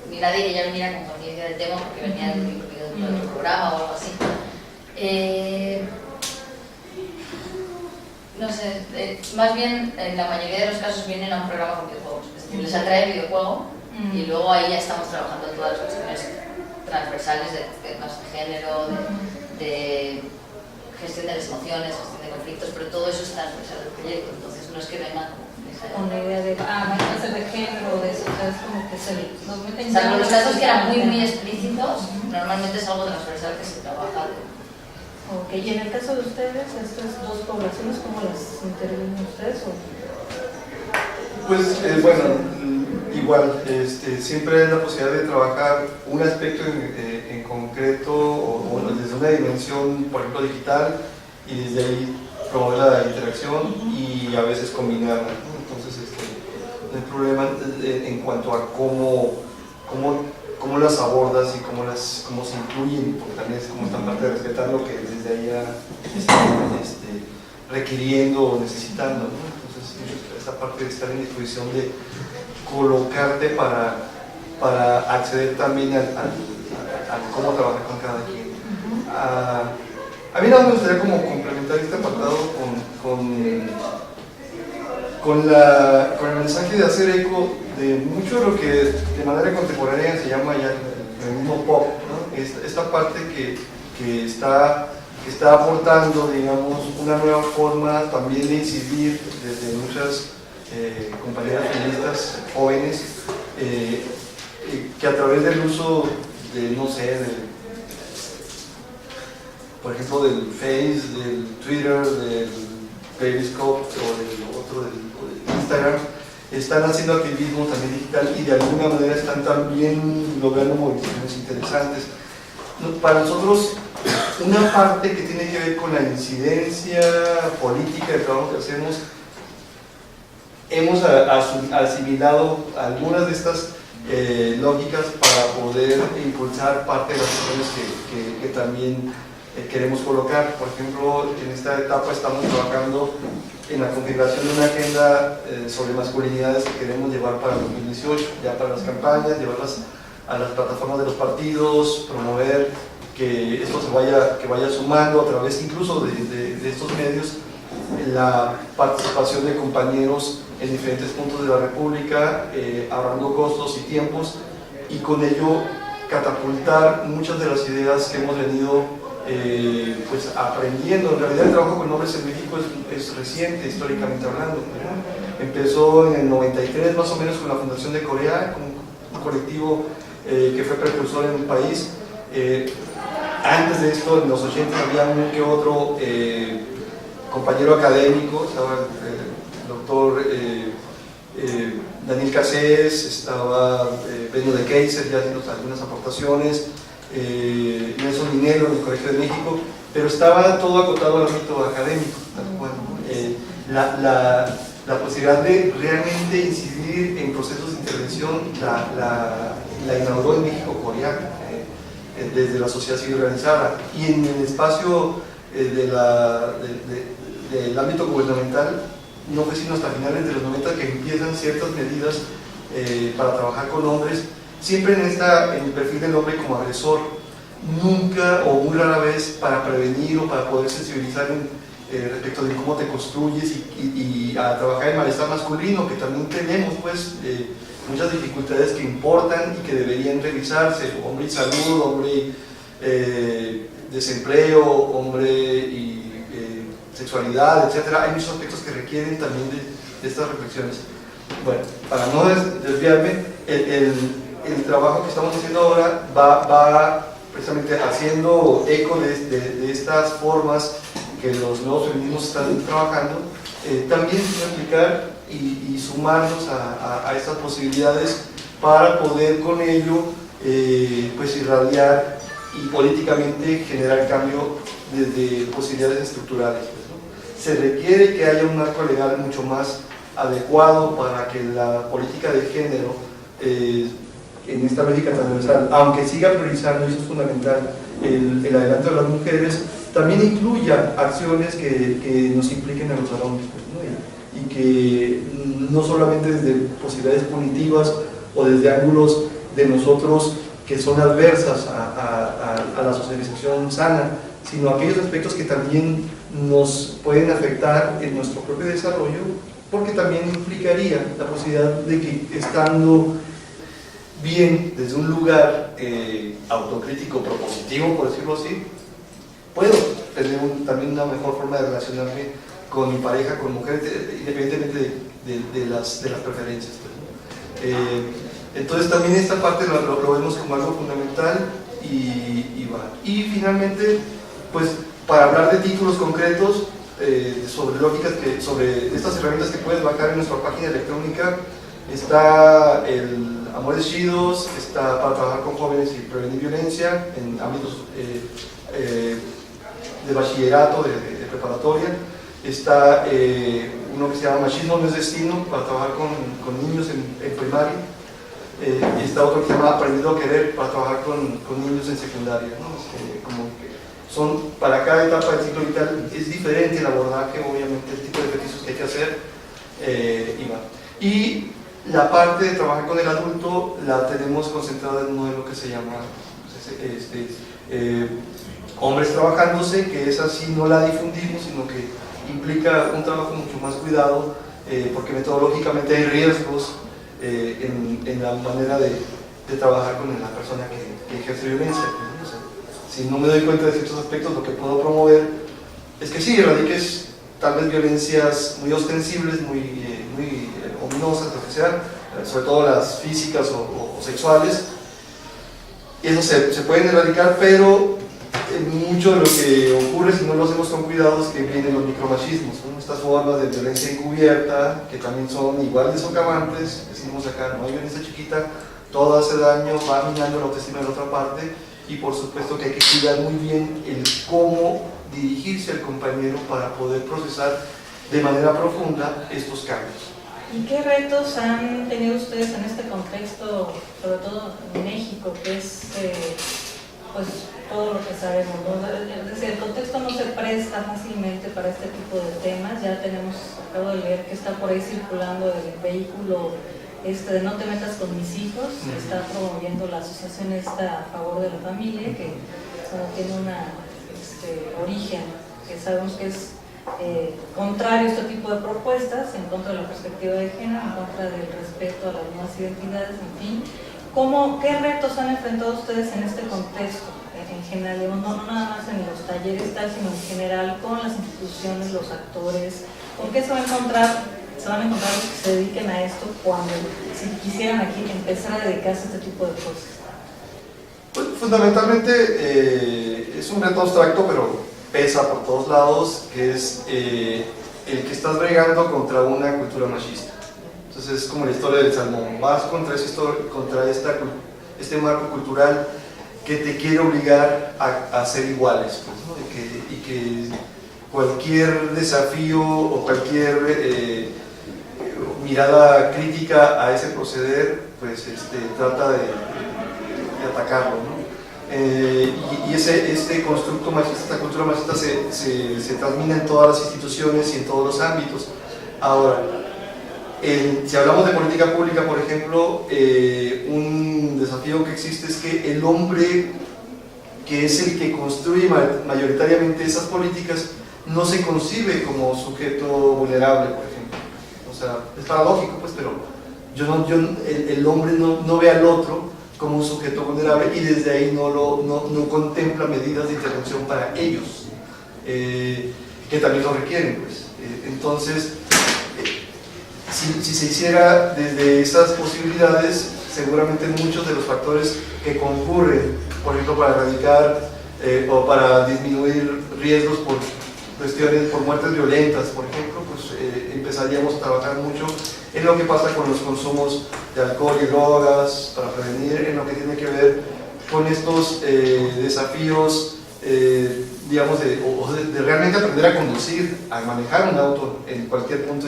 ni nadie que ya viniera con conciencia del tema porque venía incluido dentro de otro programa o algo así. No sé, más bien en la mayoría de los casos vienen a un programa con videojuegos, es decir, les atrae el videojuego y luego ahí ya estamos trabajando todas las cuestiones transversales de temas de género, de gestión de las emociones, gestión de conflictos, pero todo eso es transversal del proyecto, entonces no es que vengan con la idea de, va a ser de género o de eso, o sea, es como que se nos meten. Salvo los casos que eran muy explícitos, normalmente es algo transversal que se trabaja. Ok, y en el caso de ustedes, estas dos poblaciones, ¿cómo las intervienen ustedes? Pues bueno, igual, siempre hay la posibilidad de trabajar un aspecto en concreto o desde una dimensión, por ejemplo, digital, y desde ahí promover la interacción y a veces combinarla, ¿no? Entonces, no hay problema en cuanto a cómo las abordas y cómo se incluyen, porque también es como esta parte de respetar lo que desde allá están requiriendo o necesitando, ¿no? Entonces, esta parte de estar en disposición de colocarte para acceder también a cómo trabajar con cada quien. A mí no me gustaría como complementar este apartado con el mensaje de hacer eco de mucho de lo que de manera contemporánea se llama ya el mismo pop, ¿no? Esta parte que está aportando, digamos, una nueva forma también de incidir desde muchas compañeras feministas jóvenes, que a través del uso de, no sé, por ejemplo, del Face, del Twitter, del Periscope o del otro, del Instagram, están haciendo activismo también digital y de alguna manera están también logrando movilizaciones interesantes. Para nosotros, una parte que tiene que ver con la incidencia política del trabajo que hacemos, hemos asimilado algunas de estas lógicas para poder impulsar parte de las acciones que también queremos colocar. Por ejemplo, en esta etapa estamos trabajando en la configuración de una agenda sobre masculinidades que queremos llevar para 2018, ya para las campañas, llevarlas a las plataformas de los partidos, promover que esto que vaya sumando a través incluso de estos medios la participación de compañeros en diferentes puntos de la República, ahorrando costos y tiempos, y con ello catapultar muchas de las ideas que hemos venido pues aprendiendo. En realidad el trabajo con hombres en México es reciente, históricamente hablando, ¿no? Empezó en el 93 más o menos con la Fundación de Corea, con un colectivo que fue precursor en el país. Antes de esto, en los 80 había un que otro compañero académico, estaba el doctor Daniel Cassés, estaba Benio de Keyser ya haciendo algunas aportaciones, Nelson Minero en el Colegio de México, pero estaba todo acotado al ámbito académico, tal cual, ¿no? La posibilidad de realmente incidir en procesos de intervención la inauguró en México Corea, desde la sociedad civil organizada, y en el espacio del ámbito gubernamental no fue sino hasta finales de los 90 que empiezan ciertas medidas para trabajar con hombres, siempre en el perfil del hombre como agresor, nunca o muy rara vez para prevenir o para poder sensibilizar respecto de cómo te construyes y a trabajar en malestar masculino, que también tenemos pues muchas dificultades que importan y que deberían revisarse: hombre y salud, hombre y desempleo, hombre y sexualidad, etcétera. Hay muchos aspectos que requieren también de estas reflexiones. Bueno, para no desviarme, el trabajo que estamos haciendo ahora va precisamente haciendo eco de estas formas que los nuevos feminismos están trabajando, también implicar y sumarnos a estas posibilidades para poder con ello pues irradiar y políticamente generar cambio desde posibilidades estructurales, pues, ¿no? Se requiere que haya un marco legal mucho más adecuado para que la política de género, en esta lógica transversal, aunque siga priorizando, y eso es fundamental, el adelanto de las mujeres, también incluya acciones que nos impliquen a los varones, pues, ¿no? Y que no solamente desde posibilidades punitivas o desde ángulos de nosotros que son adversas a la socialización sana, sino aquellos aspectos que también nos pueden afectar en nuestro propio desarrollo, porque también implicaría la posibilidad de que, estando bien desde un lugar autocrítico, propositivo, por decirlo así, puedo tener también una mejor forma de relacionarme con mi pareja, con mujeres, independientemente de las preferencias, pues, ¿no? Entonces también esta parte lo vemos como algo fundamental y finalmente, pues para hablar de títulos concretos, sobre lógicas, sobre estas herramientas que puedes bajar en nuestra página electrónica, está el Amores Chidos, está para trabajar con jóvenes y prevenir violencia en ámbitos de bachillerato, de preparatoria. Está uno que se llama Machismo no es destino, para trabajar con niños en primaria. Y está otro que se llama Aprendiendo a querer, para trabajar con niños en secundaria, ¿no? Como que son, para cada etapa del ciclo vital es diferente el abordaje, obviamente, el tipo de ejercicios que hay que hacer, y la parte de trabajar con el adulto la tenemos concentrada en un modelo que se llama Hombres Trabajándose, que esa sí no la difundimos, sino que implica un trabajo mucho más cuidado, porque metodológicamente hay riesgos en la manera de trabajar con la persona que ejerce violencia, ¿no? O sea, si no me doy cuenta de ciertos aspectos, lo que puedo promover es que sí, erradiques tal vez violencias muy ostensibles, muy ominosas, lo que sea, sobre todo las físicas o sexuales, y eso se pueden erradicar, pero mucho de lo que ocurre, si no lo hacemos con cuidado, es que vienen los micromachismos, ¿no? Estas formas de violencia encubierta, que también son igual de socavantes. Decimos acá, no hay violencia chiquita, todo hace daño, va minando la autoestima de la otra parte, y por supuesto que hay que cuidar muy bien el cómo dirigirse al compañero para poder procesar de manera profunda estos cambios. ¿Y qué retos han tenido ustedes en este contexto, sobre todo en México, que es pues todo lo que sabemos, ¿no? Es decir, el contexto no se presta fácilmente para este tipo de temas. Ya tenemos, acabo de leer que está por ahí circulando el vehículo de No te metas con mis hijos, que está promoviendo la asociación esta a favor de la familia, que bueno, tiene un origen que sabemos que es contrario a este tipo de propuestas, en contra de la perspectiva de género, en contra del respeto a las nuevas identidades, en fin. ¿Qué retos han enfrentado ustedes en este contexto, en general, no nada más en los talleres tal, sino en general con las instituciones, los actores? ¿Con qué se van a encontrar los que se dediquen a esto cuando, si quisieran aquí empezar a dedicarse a este tipo de cosas? Pues, fundamentalmente es un reto abstracto, pero pesa por todos lados, que es el que estás bregando contra una cultura machista. Entonces es como la historia del salmón, vas contra este marco cultural que te quiere obligar a ser iguales, pues, ¿no? y que cualquier desafío o cualquier mirada crítica a ese proceder, pues trata de atacarlo, ¿no? Y este constructo machista, esta cultura machista se transmite en todas las instituciones y en todos los ámbitos. Ahora, si hablamos de política pública, por ejemplo, un desafío que existe es que el hombre, que es el que construye mayoritariamente esas políticas, no se concibe como sujeto vulnerable, por ejemplo. O sea, es paradójico, pues, pero el hombre no ve al otro como un sujeto vulnerable y desde ahí no contempla medidas de intervención para ellos, que también lo requieren, pues. Entonces, si se hiciera desde esas posibilidades, seguramente muchos de los factores que concurren, por ejemplo, para erradicar o para disminuir riesgos por muertes violentas, por ejemplo, pues empezaríamos a trabajar mucho en lo que pasa con los consumos de alcohol y drogas, para prevenir, en lo que tiene que ver con estos desafíos, digamos, de realmente aprender a conducir, a manejar un auto en cualquier punto,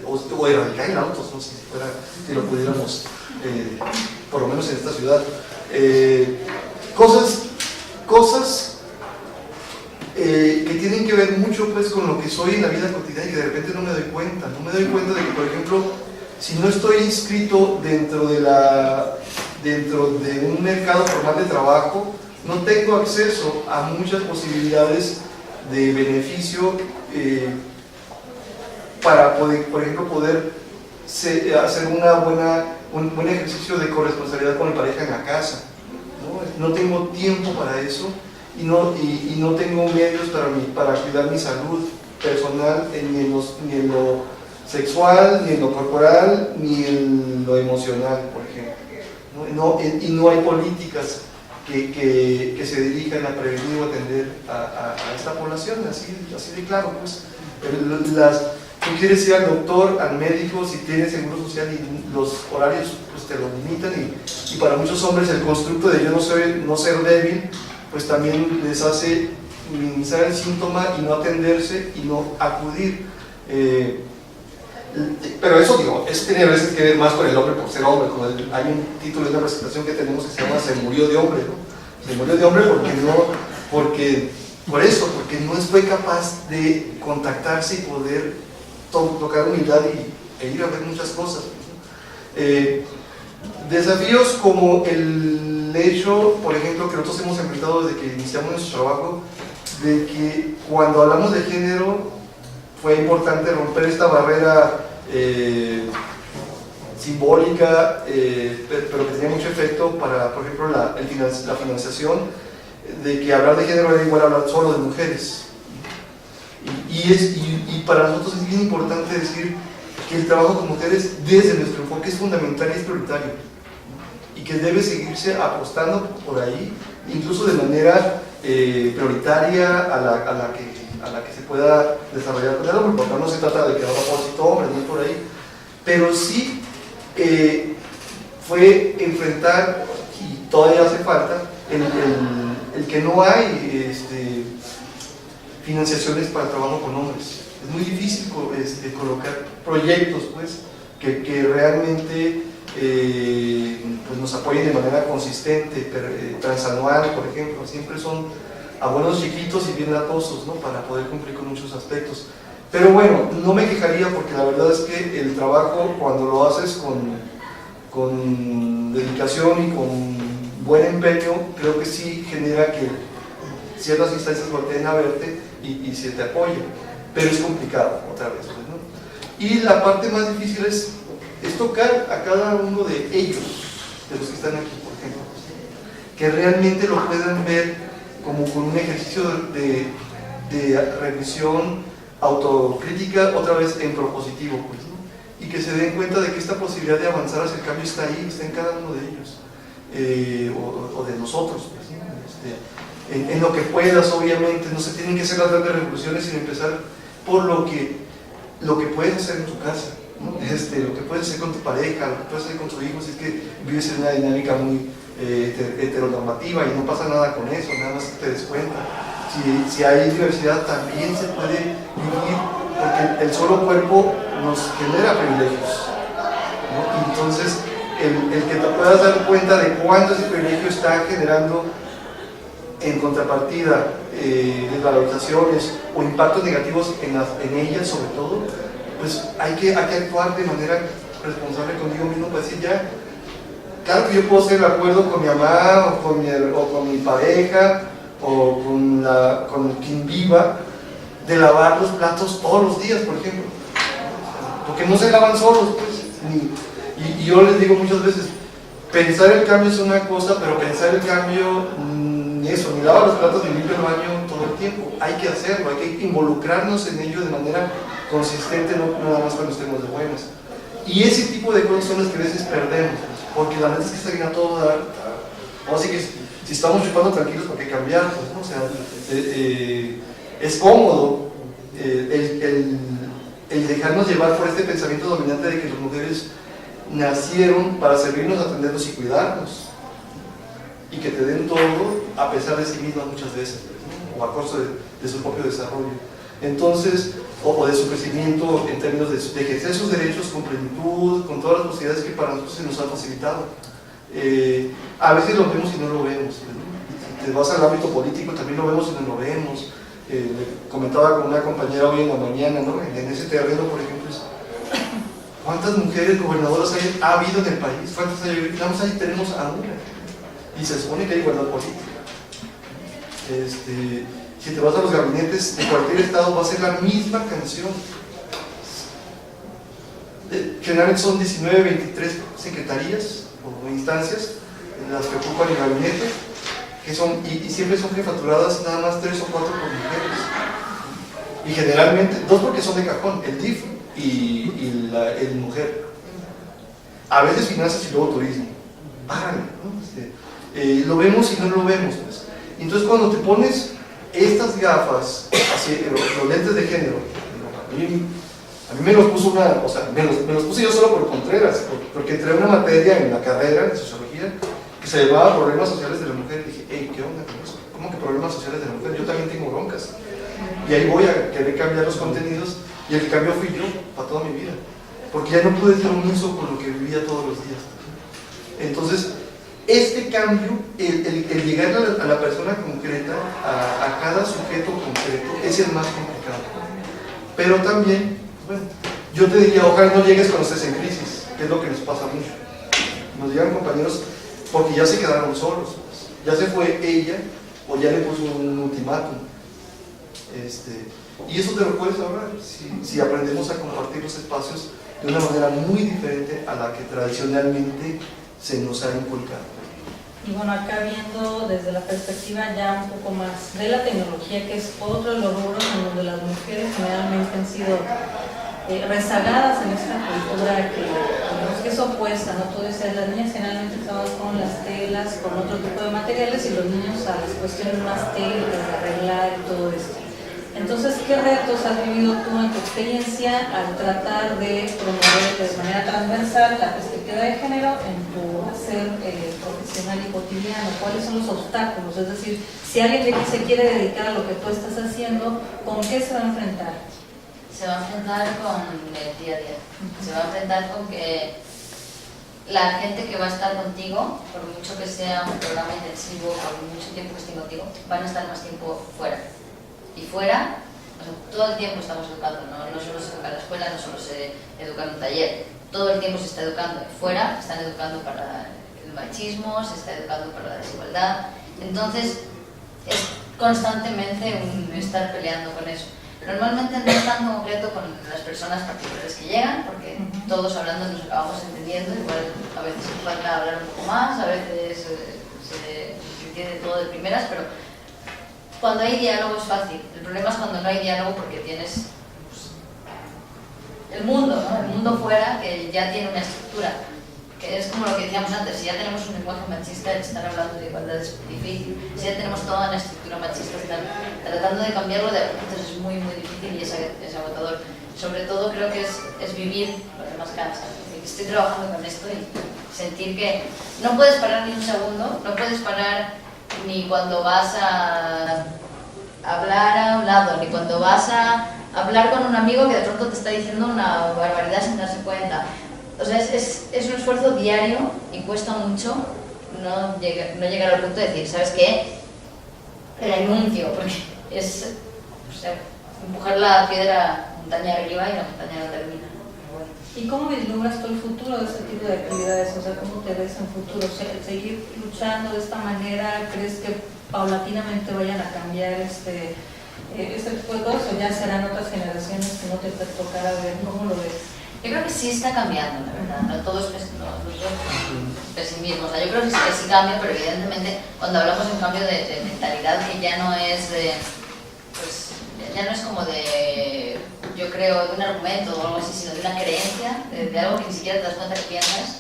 o erradicar el auto, ¿no? Si lo pudiéramos, por lo menos en esta ciudad. Cosas que tienen que ver mucho, pues, con lo que soy en la vida cotidiana y que de repente no me doy cuenta de que, por ejemplo, si no estoy inscrito dentro de un mercado formal de trabajo, no tengo acceso a muchas posibilidades de beneficio para poder, por ejemplo, hacer un buen ejercicio de corresponsabilidad con mi pareja en la casa, ¿no? No tengo tiempo para eso y no tengo medios para cuidar mi salud personal, ni en lo sexual, ni en lo corporal, ni en lo emocional, por ejemplo, y no hay políticas que se dirijan a prevenir o atender a esta población, así de claro, pues. Tú quieres ir al doctor, al médico, si tienes seguro social y los horarios, pues, te lo limitan, y para muchos hombres el constructo de yo no ser débil, pues también les hace minimizar el síntoma y no atenderse y no acudir. Pero eso tiene a veces que ver más con el hombre por ser hombre. Hay un título de una presentación que tenemos que se llama Se murió de hombre, ¿no? Se murió de hombre porque no fue capaz de contactarse y poder tocar humildad e ir a ver muchas cosas, ¿no? Desafíos como el hecho, por ejemplo, que nosotros hemos enfrentado desde que iniciamos nuestro trabajo, de que cuando hablamos de género fue importante romper esta barrera simbólica, pero que tenía mucho efecto para, por ejemplo, la financiación, de que hablar de género era igual a hablar solo de mujeres. Y para nosotros es bien importante decir que el trabajo con mujeres desde nuestro enfoque es fundamental y es prioritario, y que debe seguirse apostando por ahí, incluso de manera prioritaria a la que se pueda desarrollar con el hombre, porque no se trata de que haga propósito hombre, ni por ahí, pero sí fue enfrentar, y todavía hace falta, el que no hay financiaciones para el trabajo con hombres. Es muy difícil colocar proyectos, pues, que realmente pues nos apoyen de manera consistente, transanual, por ejemplo, siempre son abonos chiquitos y bien latosos, ¿no? Para poder cumplir con muchos aspectos. Pero bueno, no me quejaría porque la verdad es que el trabajo, cuando lo haces con dedicación y con buen empeño, creo que sí genera que ciertas instancias volteen a verte y se te apoyen, pero es complicado otra vez, ¿no? Y la parte más difícil es tocar a cada uno de ellos, de los que están aquí, por ejemplo, que realmente lo puedan ver como con un ejercicio de revisión autocrítica, otra vez en propositivo, pues, ¿no? Y que se den cuenta de que esta posibilidad de avanzar hacia el cambio está ahí, está en cada uno de ellos, o de nosotros, pues, ¿no? En lo que puedas, obviamente, no se tienen que hacer las grandes revoluciones, sino empezar por lo que puedes hacer en tu casa, ¿no? Lo que puedes hacer con tu pareja, lo que puedes hacer con tus hijos, es que vives en una dinámica muy heteronormativa y no pasa nada con eso, nada más te des cuenta. Si hay diversidad también se puede vivir, porque el solo cuerpo nos genera privilegios, ¿no? Y entonces el que te puedas dar cuenta de cuánto ese privilegio está generando en contrapartida desvalorizaciones o impactos negativos en ellas sobre todo, pues hay que actuar de manera responsable conmigo mismo para decir ya, claro que yo puedo hacer el acuerdo con mi mamá o con mi pareja o con quien viva de lavar los platos todos los días, por ejemplo, porque no se lavan solos, pues, y yo les digo muchas veces, pensar el cambio es una cosa, pero pensar el cambio, ni lavar los platos ni limpia el baño todo el tiempo, hay que hacerlo, hay que involucrarnos en ello de manera consistente, no nada más cuando estemos de buenas. Y ese tipo de cosas son las que a veces perdemos, porque la neta es que está bien a todo dar. Así que si estamos chupando tranquilos, ¿para qué cambiar? Pues, ¿no? O sea, es cómodo el dejarnos llevar por este pensamiento dominante de que las mujeres nacieron para servirnos, atendernos y cuidarnos, y que te den todo a pesar de sí mismas muchas veces, ¿no? O a costo de su propio desarrollo. Entonces, o de su crecimiento en términos de ejercer sus derechos con plenitud, con todas las posibilidades que para nosotros se nos han facilitado. A veces lo vemos y no lo vemos, ¿no? Si te vas al ámbito político también lo vemos y no lo vemos. Comentaba con una compañera hoy en la mañana, ¿no? En ese terreno, por ejemplo, ¿cuántas mujeres gobernadoras ha habido en el país? ¿Cuántas hay? Nada ahí tenemos a una. Y se supone que hay igualdad política. Si te vas a los gabinetes de cualquier estado va a ser la misma canción. Generalmente son 19, 23 secretarías o instancias las que ocupan el gabinete, que son, y siempre son jefaturadas nada más 3 o 4 por mujeres. Y generalmente, 2 porque son de cajón, el DIF y el mujer. A veces finanzas y luego turismo. Párale, ¿no? Lo vemos y no lo vemos, pues. Entonces cuando te pones estas gafas, así, los lentes de género, a mí me los puso me los puse yo solo por Contreras, porque entré en una materia en la carrera de sociología que se llamaba problemas sociales de la mujer, y dije, hey, ¿qué onda con eso? ¿Cómo que problemas sociales de la mujer? Yo también tengo broncas, y ahí voy a querer cambiar los contenidos, y el cambio fui yo, para toda mi vida, porque ya no pude ser omiso con lo que vivía todos los días. Entonces, este cambio, el llegar a la persona concreta, a cada sujeto concreto, es el más complicado. Pero también, bueno, yo te diría, ojalá no llegues cuando estés en crisis, que es lo que nos pasa mucho. Nos llegan compañeros porque ya se quedaron solos, pues. Ya se fue ella o ya le puso un ultimátum. Y eso te lo puedes ahorrar si aprendemos a compartir los espacios de una manera muy diferente a la que tradicionalmente se nos ha inculcado. Y bueno, acá viendo desde la perspectiva ya un poco más de la tecnología, que es otro de los rubros en donde las mujeres generalmente han sido rezagadas en esta cultura que es opuesta, ¿no? Tú dices, las niñas generalmente trabajan con las telas, con otro tipo de materiales, y los niños a las cuestiones más técnicas de arreglar y todo esto. Entonces, ¿qué retos has vivido tú en tu experiencia al tratar de promover de manera transversal la perspectiva de género en tu hacer profesional y cotidiano? ¿Cuáles son los obstáculos? Es decir, si alguien se quiere dedicar a lo que tú estás haciendo, ¿con qué se va a enfrentar? Se va a enfrentar con el día a día. Se va a enfrentar con que la gente que va a estar contigo, por mucho que sea un programa intensivo, por mucho tiempo que estén contigo, van a estar más tiempo fuera. Y fuera, o sea, todo el tiempo estamos educando, no solo se educa en la escuela, no solo se educa en un taller, todo el tiempo se está educando. Fuera están educando para el machismo, se está educando para la desigualdad. Entonces, es constantemente un estar peleando con eso. Normalmente no es tan concreto con las personas particulares que llegan, porque todos hablando nos acabamos entendiendo, igual a veces hace falta hablar un poco más, a veces se entiende todo de primeras, pero cuando hay diálogo es fácil. El problema es cuando no hay diálogo porque tienes pues, el mundo, ¿no? El mundo fuera que ya tiene una estructura, que es como lo que decíamos antes, si ya tenemos un lenguaje machista, el estar hablando de igualdad es difícil, si ya tenemos toda una estructura machista, estar tratando de cambiarlo de repente es muy difícil y es agotador. Sobre todo creo que es vivir lo que más cansa. Estoy trabajando con esto y sentir que no puedes parar ni un segundo, no puedes parar ni cuando vas a hablar a un lado, ni cuando vas a hablar con un amigo que de pronto te está diciendo una barbaridad sin darse cuenta. O sea, es un esfuerzo diario y cuesta mucho no llegar al punto de decir, ¿sabes qué? Renuncio, porque es o sea, empujar la piedra montaña arriba y la montaña no termina. ¿Y cómo vislumbras tú el futuro de este tipo de actividades? O sea, ¿cómo te ves en futuro? ¿Seguir luchando de esta manera? ¿Crees que paulatinamente vayan a cambiar este tipo de cosas o ya serán otras generaciones que no te tocará ver? ¿Cómo lo ves? Yo creo que sí está cambiando, la verdad, no todo es pesimismo, o sea, yo creo que sí cambia, pero evidentemente cuando hablamos de un cambio de mentalidad que ya no es de, pues, ya no es como de, yo creo, de un argumento o algo así, sino de una creencia, de algo que ni siquiera te das cuenta que piensas,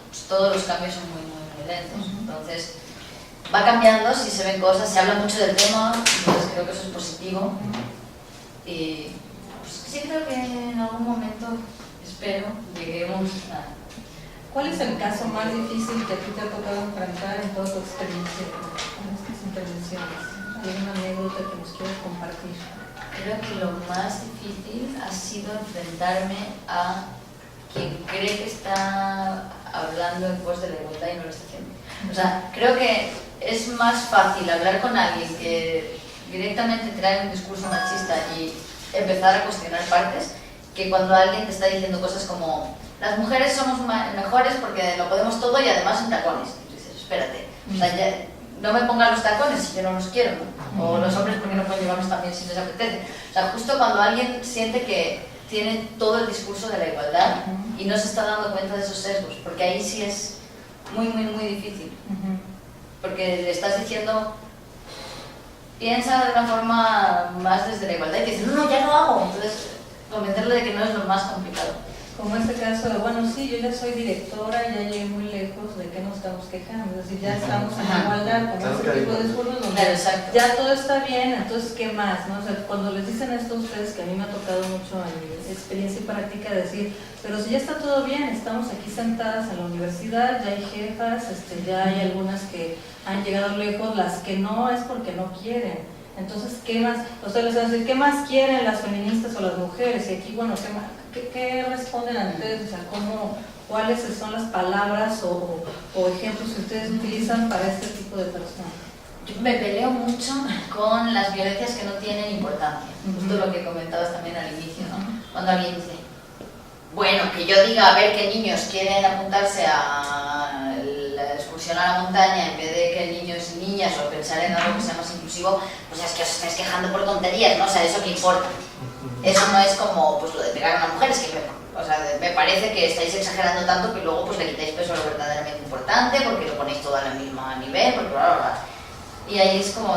pues todos los cambios son muy lentos, entonces va cambiando, si se ven cosas, se habla mucho del tema, entonces creo que eso es positivo y pues sí creo que en algún momento espero lleguemos a... ¿Cuál es el caso más difícil que a ti te ha tocado enfrentar en toda tu experiencia con estas intervenciones? ¿Alguna anécdota que nos quieras compartir? Creo que lo más difícil ha sido enfrentarme a quien cree que está hablando en pos de la igualdad y no lo está haciendo. O sea, creo que es más fácil hablar con alguien que directamente trae un discurso machista y empezar a cuestionar partes que cuando alguien te está diciendo cosas como las mujeres somos mejores porque lo podemos todo y además en tacones. Y dices, espérate, o sea, ya, no me pongan los tacones si yo no los quiero, ¿no? O los hombres porque no pueden llevarlos también si les apetece. O sea, justo cuando alguien siente que tiene todo el discurso de la igualdad y no se está dando cuenta de esos sesgos, porque ahí sí es muy difícil. Porque le estás diciendo, piensa de una forma más desde la igualdad y te dicen, no, ya lo hago. Entonces, convencerle de que no es lo más complicado. Como este caso de, bueno, sí, yo ya soy directora, ya llegué muy lejos, ¿de qué nos estamos quejando? Es decir, ya estamos en igualdad con este tipo de discursos donde ya todo está bien, entonces, ¿qué más? ¿No? O sea, cuando les dicen esto a ustedes, que a mí me ha tocado mucho en mi experiencia y práctica, decir, pero si ya está todo bien, estamos aquí sentadas en la universidad, ya hay jefas, ya hay algunas que han llegado lejos, las que no es porque no quieren. Entonces, ¿qué más? O sea, les van a decir, ¿qué más quieren las feministas o las mujeres? Y aquí, bueno, ¿qué responden a ustedes? O sea, ¿cuáles son las palabras o ejemplos que ustedes utilizan para este tipo de personas? Yo me peleo mucho con las violencias que no tienen importancia. Justo lo que comentabas también al inicio, ¿no? Cuando alguien dice, bueno, que yo diga a ver qué niños quieren apuntarse a la excursión a la montaña en vez de que niños y niñas o pensar en algo que sea más inclusivo, pues es que os estáis quejando por tonterías, ¿no? O sea, ¿eso qué importa? Eso no es como pues lo de pegar a una mujer, es que me parece que estáis exagerando tanto que luego pues le quitáis peso a lo verdaderamente importante porque lo ponéis todo al mismo nivel, porque bla, bla, bla. Y ahí es como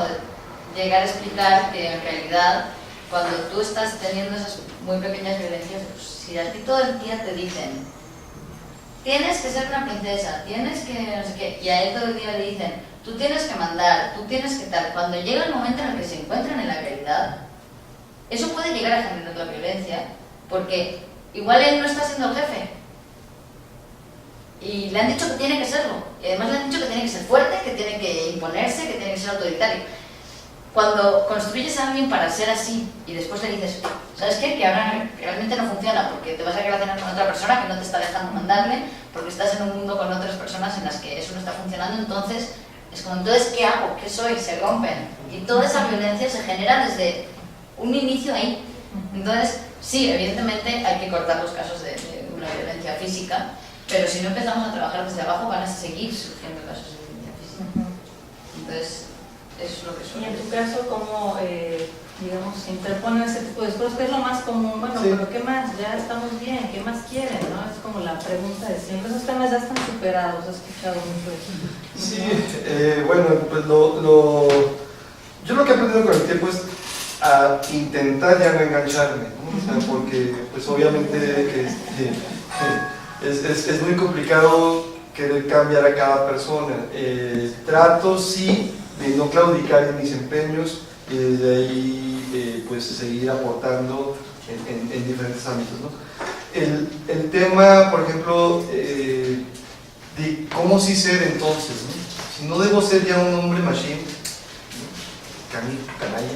llegar a explicar que en realidad cuando tú estás teniendo esas muy pequeñas violencias, pues si a ti todo el día te dicen tienes que ser una princesa, tienes que no sé qué, y a él todo el día le dicen tú tienes que mandar, tú tienes que tal, cuando llega el momento en el que se encuentran en la realidad, eso puede llegar a generar la violencia, porque igual él no está siendo el jefe y le han dicho que tiene que serlo, y además le han dicho que tiene que ser fuerte, que tiene que imponerse, que tiene que ser autoritario. Cuando construyes a alguien para ser así y después le dices, ¿sabes qué? Que ahora realmente no funciona porque te vas a relacionar con otra persona que no te está dejando mandarle, porque estás en un mundo con otras personas en las que eso no está funcionando, entonces es como, entonces, ¿qué hago? ¿Qué soy? Se rompen. Y toda esa violencia se genera desde un inicio ahí. Entonces, sí, evidentemente hay que cortar los casos de una violencia física, pero si no empezamos a trabajar desde abajo van a seguir surgiendo casos de violencia física. Entonces, eso es lo que Y suele. en tu caso, ¿cómo, digamos, se interponen ese tipo de cosas? ¿Qué es lo más común? Bueno, Sí. pero ¿qué más? Ya estamos bien, ¿qué más quieren? ¿No? Es como la pregunta de siempre. Esos temas ya están superados, he escuchado mucho eso. Sí, bueno, pues yo lo que he aprendido con el tiempo es a intentar ya no engancharme, ¿no? O sea, porque pues obviamente es muy complicado querer cambiar a cada persona. Trato sí de no claudicar en mis empeños y desde ahí pues seguir aportando en diferentes ámbitos, ¿no? El tema, por ejemplo, de cómo sí ser entonces, ¿no? Si no debo ser ya un hombre machine, ¿no? Canalla,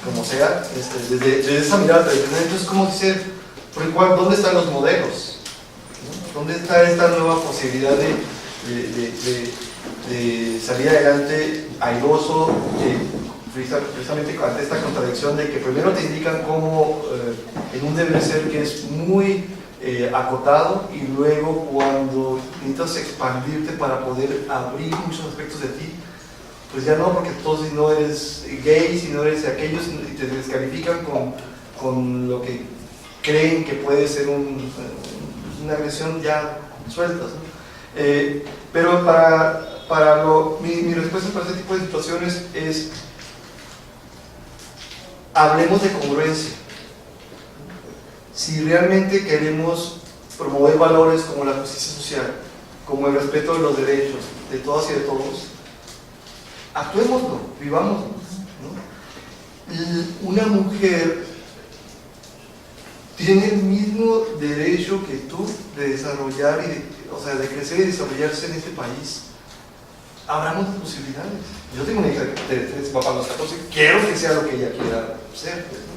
como sea, desde esa mirada tradicional, entonces ¿cómo sí ser? Por igual, ¿dónde están los modelos? ¿No? ¿Dónde está esta nueva posibilidad de salir adelante airoso, precisamente ante esta contradicción de que primero te indican cómo en un deber ser que es muy acotado y luego cuando necesitas expandirte para poder abrir muchos aspectos de ti, pues ya no, porque entonces no eres gay, si no eres aquellos y te descalifican con lo que creen que puede ser una agresión ya sueltas, ¿no? Pero mi respuesta para este tipo de situaciones es: hablemos de congruencia. Si realmente queremos promover valores como la justicia social, como el respeto de los derechos de todas y de todos, actuémoslo, vivámoslo, ¿no? Una mujer tiene el mismo derecho que tú de desarrollar de crecer y desarrollarse en este país. Abramos las posibilidades. Yo tengo una hija va para los 14, quiero que sea lo que ella quiera ser, pues, ¿no?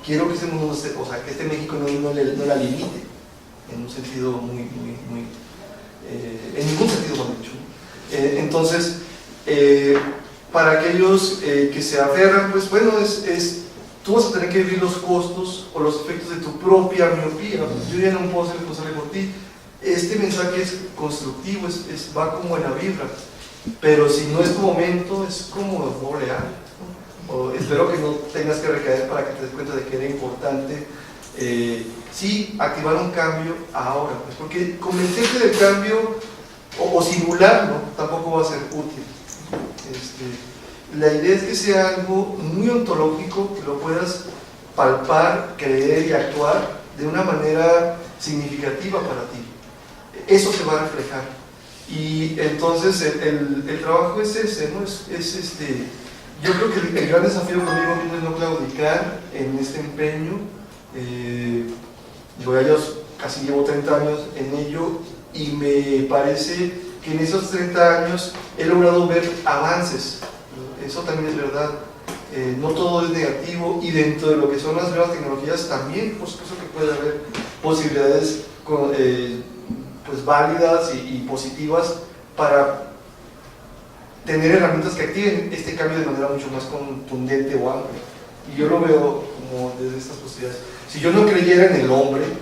Quiero que ese mundo, que este México no la limite, en un sentido muy en ningún sentido mal dicho, ¿no? Entonces, para aquellos que se aferran, pues bueno, tú vas a tener que vivir los costos o los efectos de tu propia miopía. Yo ya no puedo ser responsable por ti. Este mensaje es constructivo, va como en la vibra, pero si no es tu momento, es como doble A, ¿no? Espero que no tengas que recaer para que te des cuenta de que era importante sí activar un cambio ahora, pues, porque convencerte del cambio o simularlo tampoco va a ser útil. La idea es que sea algo muy ontológico, que lo puedas palpar, creer y actuar de una manera significativa para ti. Eso se va a reflejar. Y entonces el trabajo es ese, ¿no? Yo creo que el gran desafío conmigo mismo es no claudicar en este empeño. Yo casi llevo 30 años en ello y me parece que en esos 30 años he logrado ver avances. Eso también es verdad. No todo es negativo y dentro de lo que son las nuevas tecnologías también, por supuesto que puede haber posibilidades pues válidas y positivas para tener herramientas que activen este cambio de manera mucho más contundente o amplia. Y yo lo veo como desde estas posibilidades. Si yo no creyera en el hombre, ¿no?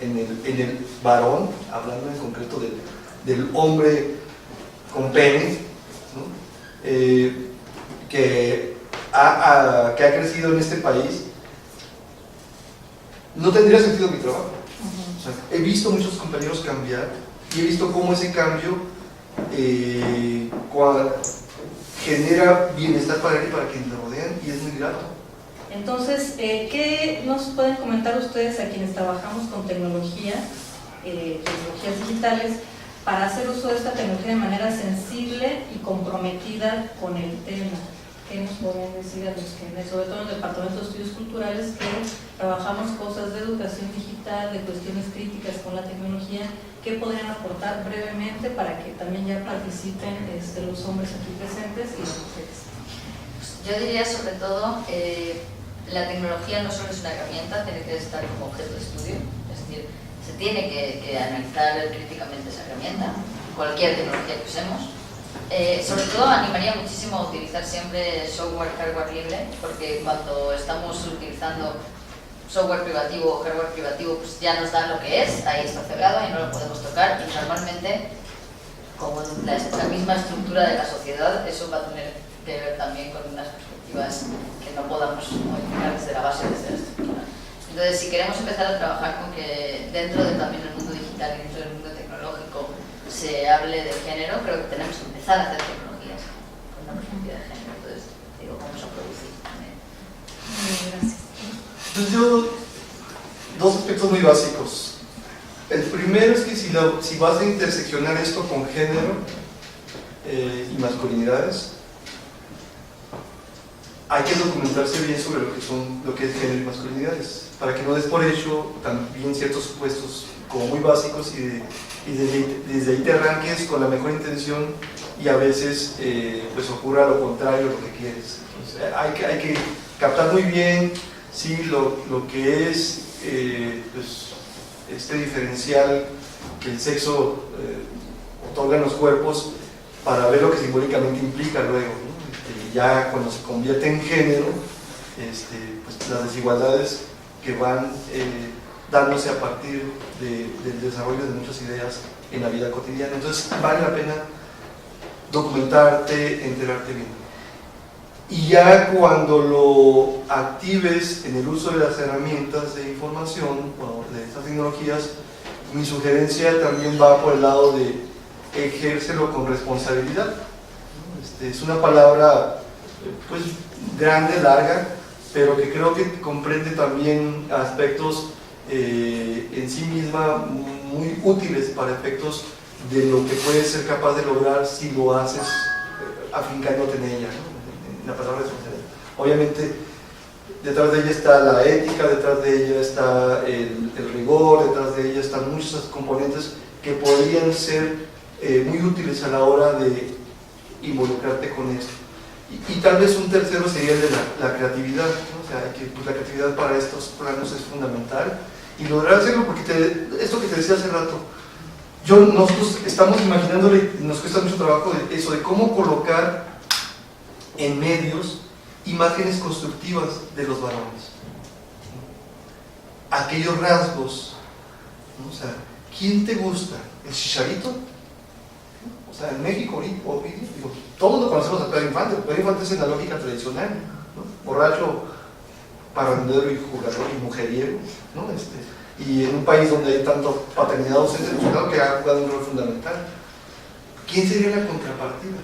en el varón, hablando en concreto del hombre con pene, ¿no? Que ha crecido en este país, no tendría sentido mi trabajo. O sea, he visto muchos compañeros cambiar y he visto cómo ese cambio genera bienestar para él y para quienes le rodean, y es muy grato. Entonces, ¿qué nos pueden comentar ustedes a quienes trabajamos con tecnologías digitales, para hacer uso de esta tecnología de manera sensible y comprometida con el tema? ¿Qué nos podrían decir a los que, sobre todo en el Departamento de Estudios Culturales, que trabajamos cosas de educación digital, de cuestiones críticas con la tecnología? ¿Qué podrían aportar brevemente para que también ya participen los hombres aquí presentes y las mujeres? Yo diría sobre todo la tecnología no solo es una herramienta, tiene que estar como objeto de estudio, es decir, se tiene que analizar críticamente esa herramienta, cualquier tecnología que usemos. Sobre todo animaría muchísimo a utilizar siempre software, hardware libre, porque cuando estamos utilizando software privativo o hardware privativo, pues ya nos da lo que es, ahí está cerrado y no lo podemos tocar, y normalmente, como la misma estructura de la sociedad, eso va a tener que ver también con unas perspectivas que no podamos modificar desde la base, desde la estructura. Entonces, si queremos empezar a trabajar con que dentro de también el mundo digital y dentro del mundo tecnológico se hable de género, creo que tenemos que empezar a hacer tecnologías con una perspectiva de género. Entonces, digo, vamos a producir también. Gracias. Entonces dos aspectos muy básicos. El primero es que si vas a interseccionar esto con género y masculinidades, hay que documentarse bien sobre lo que es género y masculinidades, para que no des por hecho también ciertos supuestos como muy básicos y desde ahí te arranques con la mejor intención y a veces pues ocurra lo contrario a lo que quieres. Entonces, hay que captar muy bien sí, lo que es pues, este diferencial que el sexo otorga en los cuerpos para ver lo que simbólicamente implica luego, ¿no? Y ya cuando se convierte en género, pues, las desigualdades que van dándose a partir del desarrollo de muchas ideas en la vida cotidiana. Entonces vale la pena documentarte, enterarte bien. Y ya cuando lo actives en el uso de las herramientas de información o de estas tecnologías, mi sugerencia también va por el lado de ejércelo con responsabilidad. Es una palabra pues grande, larga, pero que creo que comprende también aspectos en sí misma muy útiles para efectos de lo que puedes ser capaz de lograr si lo haces afincándote en ella, ¿no? En la palabra responsabilidad. Obviamente detrás de ella está la ética, detrás de ella está el rigor, detrás de ella están muchos componentes que podrían ser muy útiles a la hora de involucrarte con esto. Y tal vez un tercero sería el de la creatividad, ¿no? O sea, que pues, la creatividad para estos planos es fundamental y lograr hacerlo porque esto que te decía hace rato, nosotros estamos imaginándole, nos cuesta mucho trabajo eso de cómo colocar en medios imágenes constructivas de los varones, aquellos rasgos, ¿no? O sea, ¿quién te gusta? ¿El Chicharito? O sea, en México, digo, todo el mundo conocemos a Pedro Infante. Pedro Infante es en la lógica tradicional, ¿no? Borracho, parrandero y jugador y mujeriego, ¿no? Y en un país donde hay tanto paternidad ausente, claro que ha jugado un rol fundamental. ¿Quién sería la contrapartida?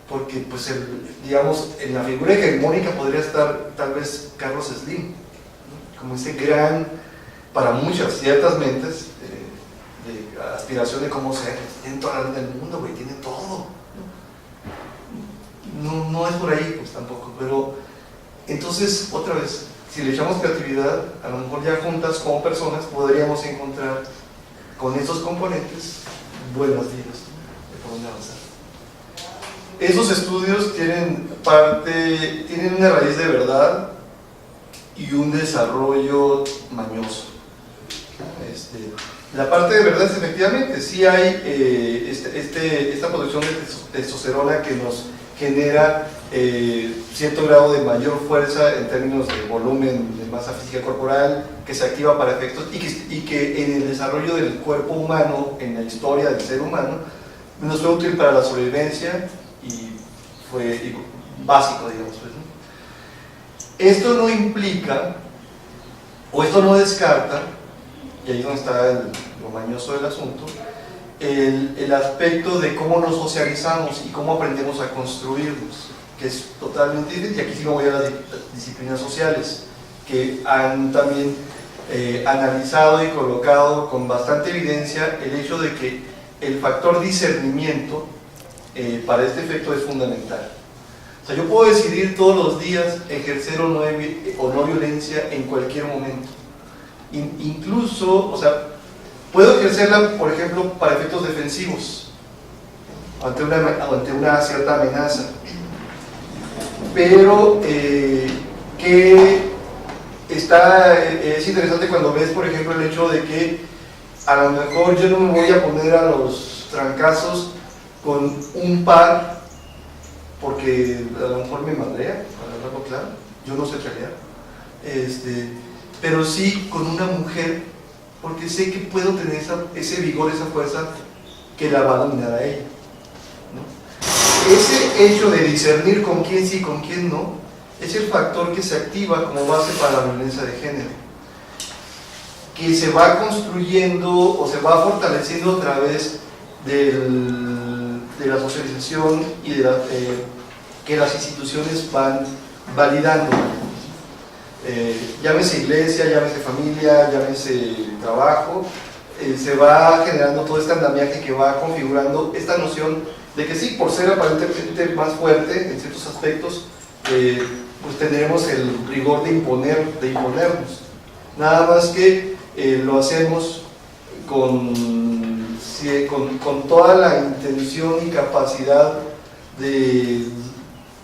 Porque, pues, digamos, en la figura hegemónica podría estar tal vez Carlos Slim, ¿no? Como ese gran, para muchas, ciertas mentes, de aspiración de cómo ser, tienen toda la lana del mundo, güey, tienen todo. No es por ahí, pues tampoco, pero entonces, otra vez, si le echamos creatividad, a lo mejor ya juntas como personas podríamos encontrar con estos componentes buenas vías de por dónde avanzar. Esos estudios tienen una raíz de verdad y un desarrollo mañoso. La parte de verdad es efectivamente, sí hay esta producción de testosterona que nos genera cierto grado de mayor fuerza en términos de volumen, de masa física corporal, que se activa para efectos y que en el desarrollo del cuerpo humano, en la historia del ser humano, nos fue útil para la sobrevivencia y fue básico, digamos. Pues, ¿no? Esto no implica, o esto no descarta, y ahí es donde está lo mañoso del asunto, el aspecto de cómo nos socializamos y cómo aprendemos a construirnos, que es totalmente diferente, y aquí sí me voy a las disciplinas sociales, que han también analizado y colocado con bastante evidencia el hecho de que el factor discernimiento para este efecto es fundamental. O sea, yo puedo decidir todos los días ejercer o no violencia en cualquier momento. Incluso, o sea, puedo ejercerla, por ejemplo, para efectos defensivos, ante una cierta amenaza, pero que es interesante cuando ves, por ejemplo, el hecho de que a lo mejor yo no me voy a poner a los trancazos con un par porque a lo mejor me madrea, para hablarlo claro, yo no sé pelear, pero sí con una mujer porque sé que puedo tener ese vigor, esa fuerza que la va a dominar a ella, ¿no? Ese hecho de discernir con quién sí y con quién no es el factor que se activa como base para la violencia de género, que se va construyendo o se va fortaleciendo a través de la socialización y de que las instituciones van validando. Llámese iglesia, llámese familia, llámese trabajo, se va generando todo este andamiaje que va configurando esta noción de que sí, por ser aparentemente más fuerte en ciertos aspectos, pues tendremos el rigor de imponernos. Nada más que lo hacemos con toda la intención y capacidad de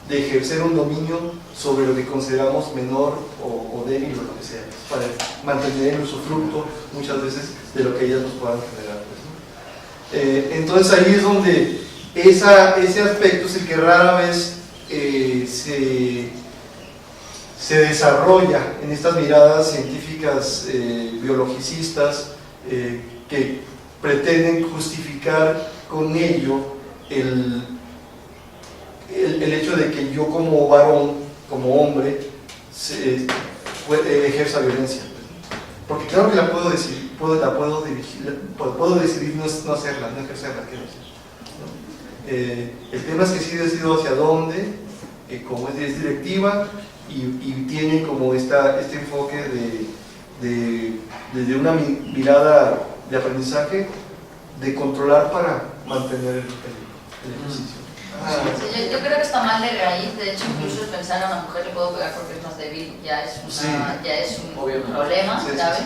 ejercer un dominio sobre lo que consideramos menor o débil o lo que sea, para mantener el usufructo muchas veces de lo que ellas nos puedan generar, pues, ¿no? Entonces ahí es donde ese aspecto es el que rara vez se desarrolla en estas miradas científicas biologicistas que pretenden justificar con ello el hecho de que yo como varón, como hombre, ejerza violencia. Porque claro que la puedo decidir, puedo decidir no hacerla, no ejercerla, quiero decir, ¿no? El tema es que sí decido hacia dónde, como es directiva, y tiene como este enfoque desde una mirada de aprendizaje, de controlar para mantener el ejercicio. Sí, yo creo que está mal de raíz, de hecho incluso pensar a una mujer le puedo pegar porque es más débil ya es un problema, ¿sabes?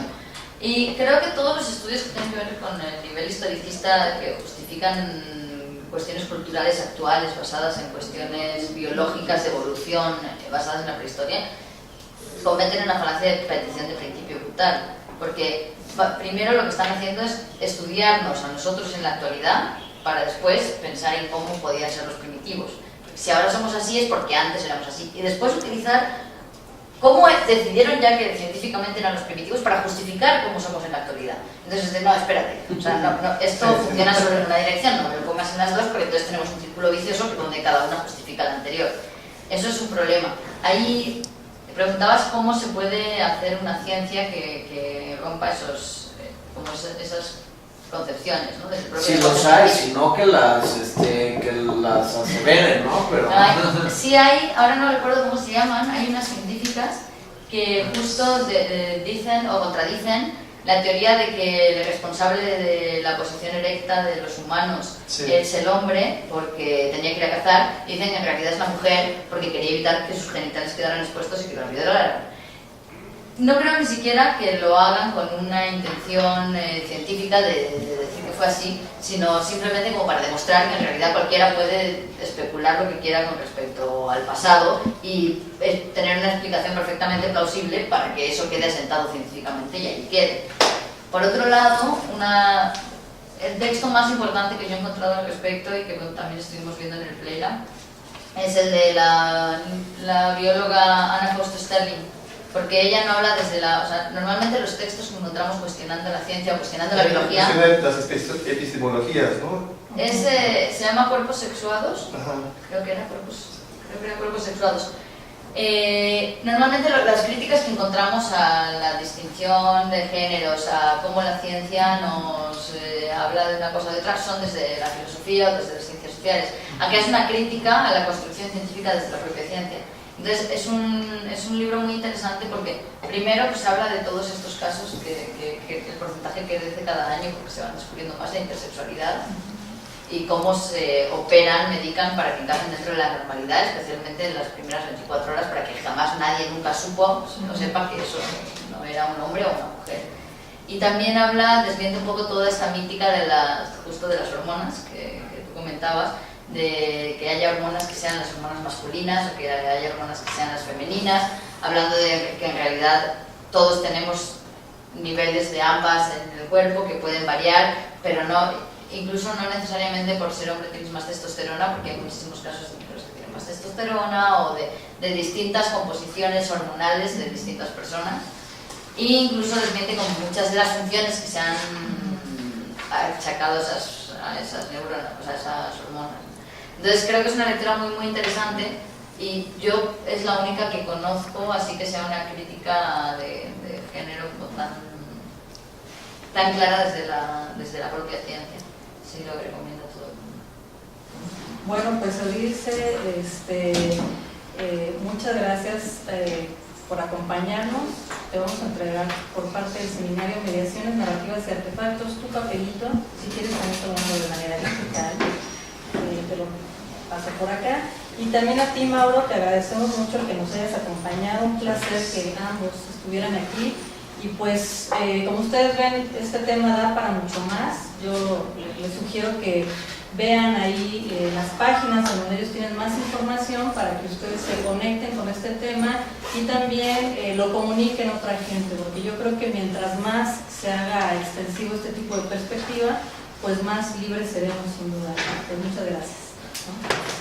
Y creo que todos los estudios que tienen que ver con el nivel historicista que justifican cuestiones culturales actuales basadas en cuestiones biológicas de evolución basadas en la prehistoria cometen una falacia de petición de principio brutal, porque primero lo que están haciendo es estudiarnos a nosotros en la actualidad para después pensar en cómo podían ser los primitivos. Si ahora somos así es porque antes éramos así. Y después utilizar cómo decidieron ya que científicamente eran los primitivos para justificar cómo somos en la actualidad. Entonces, no, espérate, o sea, esto funciona solo en una dirección, no me lo pongas en las dos porque entonces tenemos un círculo vicioso donde cada una justifica la anterior. Eso es un problema. Ahí preguntabas cómo se puede hacer una ciencia que rompa esas concepciones, ¿no? Si los hay, sino que las aseveren, ¿no? Pero... sí hay, ahora no recuerdo cómo se llaman, hay unas científicas que justo dicen o contradicen la teoría de que el responsable de la posición erecta de los humanos es el hombre porque tenía que ir a cazar, y dicen que en realidad es la mujer porque quería evitar que sus genitales quedaran expuestos y que lo violaran. No creo ni siquiera que lo hagan con una intención científica de decir que fue así, sino simplemente como para demostrar que en realidad cualquiera puede especular lo que quiera con respecto al pasado y tener una explicación perfectamente plausible para que eso quede asentado científicamente y ahí quede. Por otro lado, el texto más importante que yo he encontrado al respecto y que también estuvimos viendo en el Playland es el de la bióloga Anna Foster Sterling, porque ella no habla desde o sea, normalmente los textos que encontramos cuestionando la ciencia o cuestionando la biología... Las epistemologías, ¿no? Se llama Cuerpos Sexuados. Ajá. Creo que era Cuerpos Sexuados. Normalmente las críticas que encontramos a la distinción de géneros, a cómo la ciencia nos habla de una cosa o de otra, son desde la filosofía o desde las ciencias sociales. Aquí es una crítica a la construcción científica desde la propia ciencia. Entonces es un libro muy interesante porque primero pues habla de todos estos casos que el porcentaje que crece cada año porque se van descubriendo más de intersexualidad y cómo se operan, medican para que encajen dentro de la normalidad, especialmente en las primeras 24 horas para que jamás nadie nunca supo o sepa que eso no era un hombre o una mujer. Y también desmiente un poco toda esta mítica justo de las hormonas que tú comentabas, de que haya hormonas que sean las hormonas masculinas o que haya hormonas que sean las femeninas. hablando de que en realidad todos tenemos niveles de ambas en el cuerpo que pueden variar, pero no, incluso no necesariamente por ser hombre tienes más testosterona, porque hay muchísimos casos de mujeres que tienen más testosterona o de distintas composiciones hormonales de distintas personas, e incluso desmiente como muchas de las funciones que se han achacado a esas neuronas, o sea, a esas hormonas. Entonces creo que es una lectura muy interesante, y yo es la única que conozco así que sea una crítica de género como tan clara desde la propia ciencia. Sí, lo recomiendo a todo el mundo. Bueno, pues Euridice, muchas gracias por acompañarnos. Te vamos a entregar por parte del seminario Mediaciones Narrativas y Artefactos tu papelito, si quieres también tomarlo de manera digital, te lo paso por acá. Y también a ti, Mauro, te agradecemos mucho el que nos hayas acompañado, un placer que ambos estuvieran aquí. Y pues, como ustedes ven, este tema da para mucho más. Yo les sugiero que vean ahí las páginas en donde ellos tienen más información para que ustedes se conecten con este tema y también lo comuniquen a otra gente, porque yo creo que mientras más se haga extensivo este tipo de perspectiva, pues más libres seremos sin duda. Pues muchas gracias, ¿no?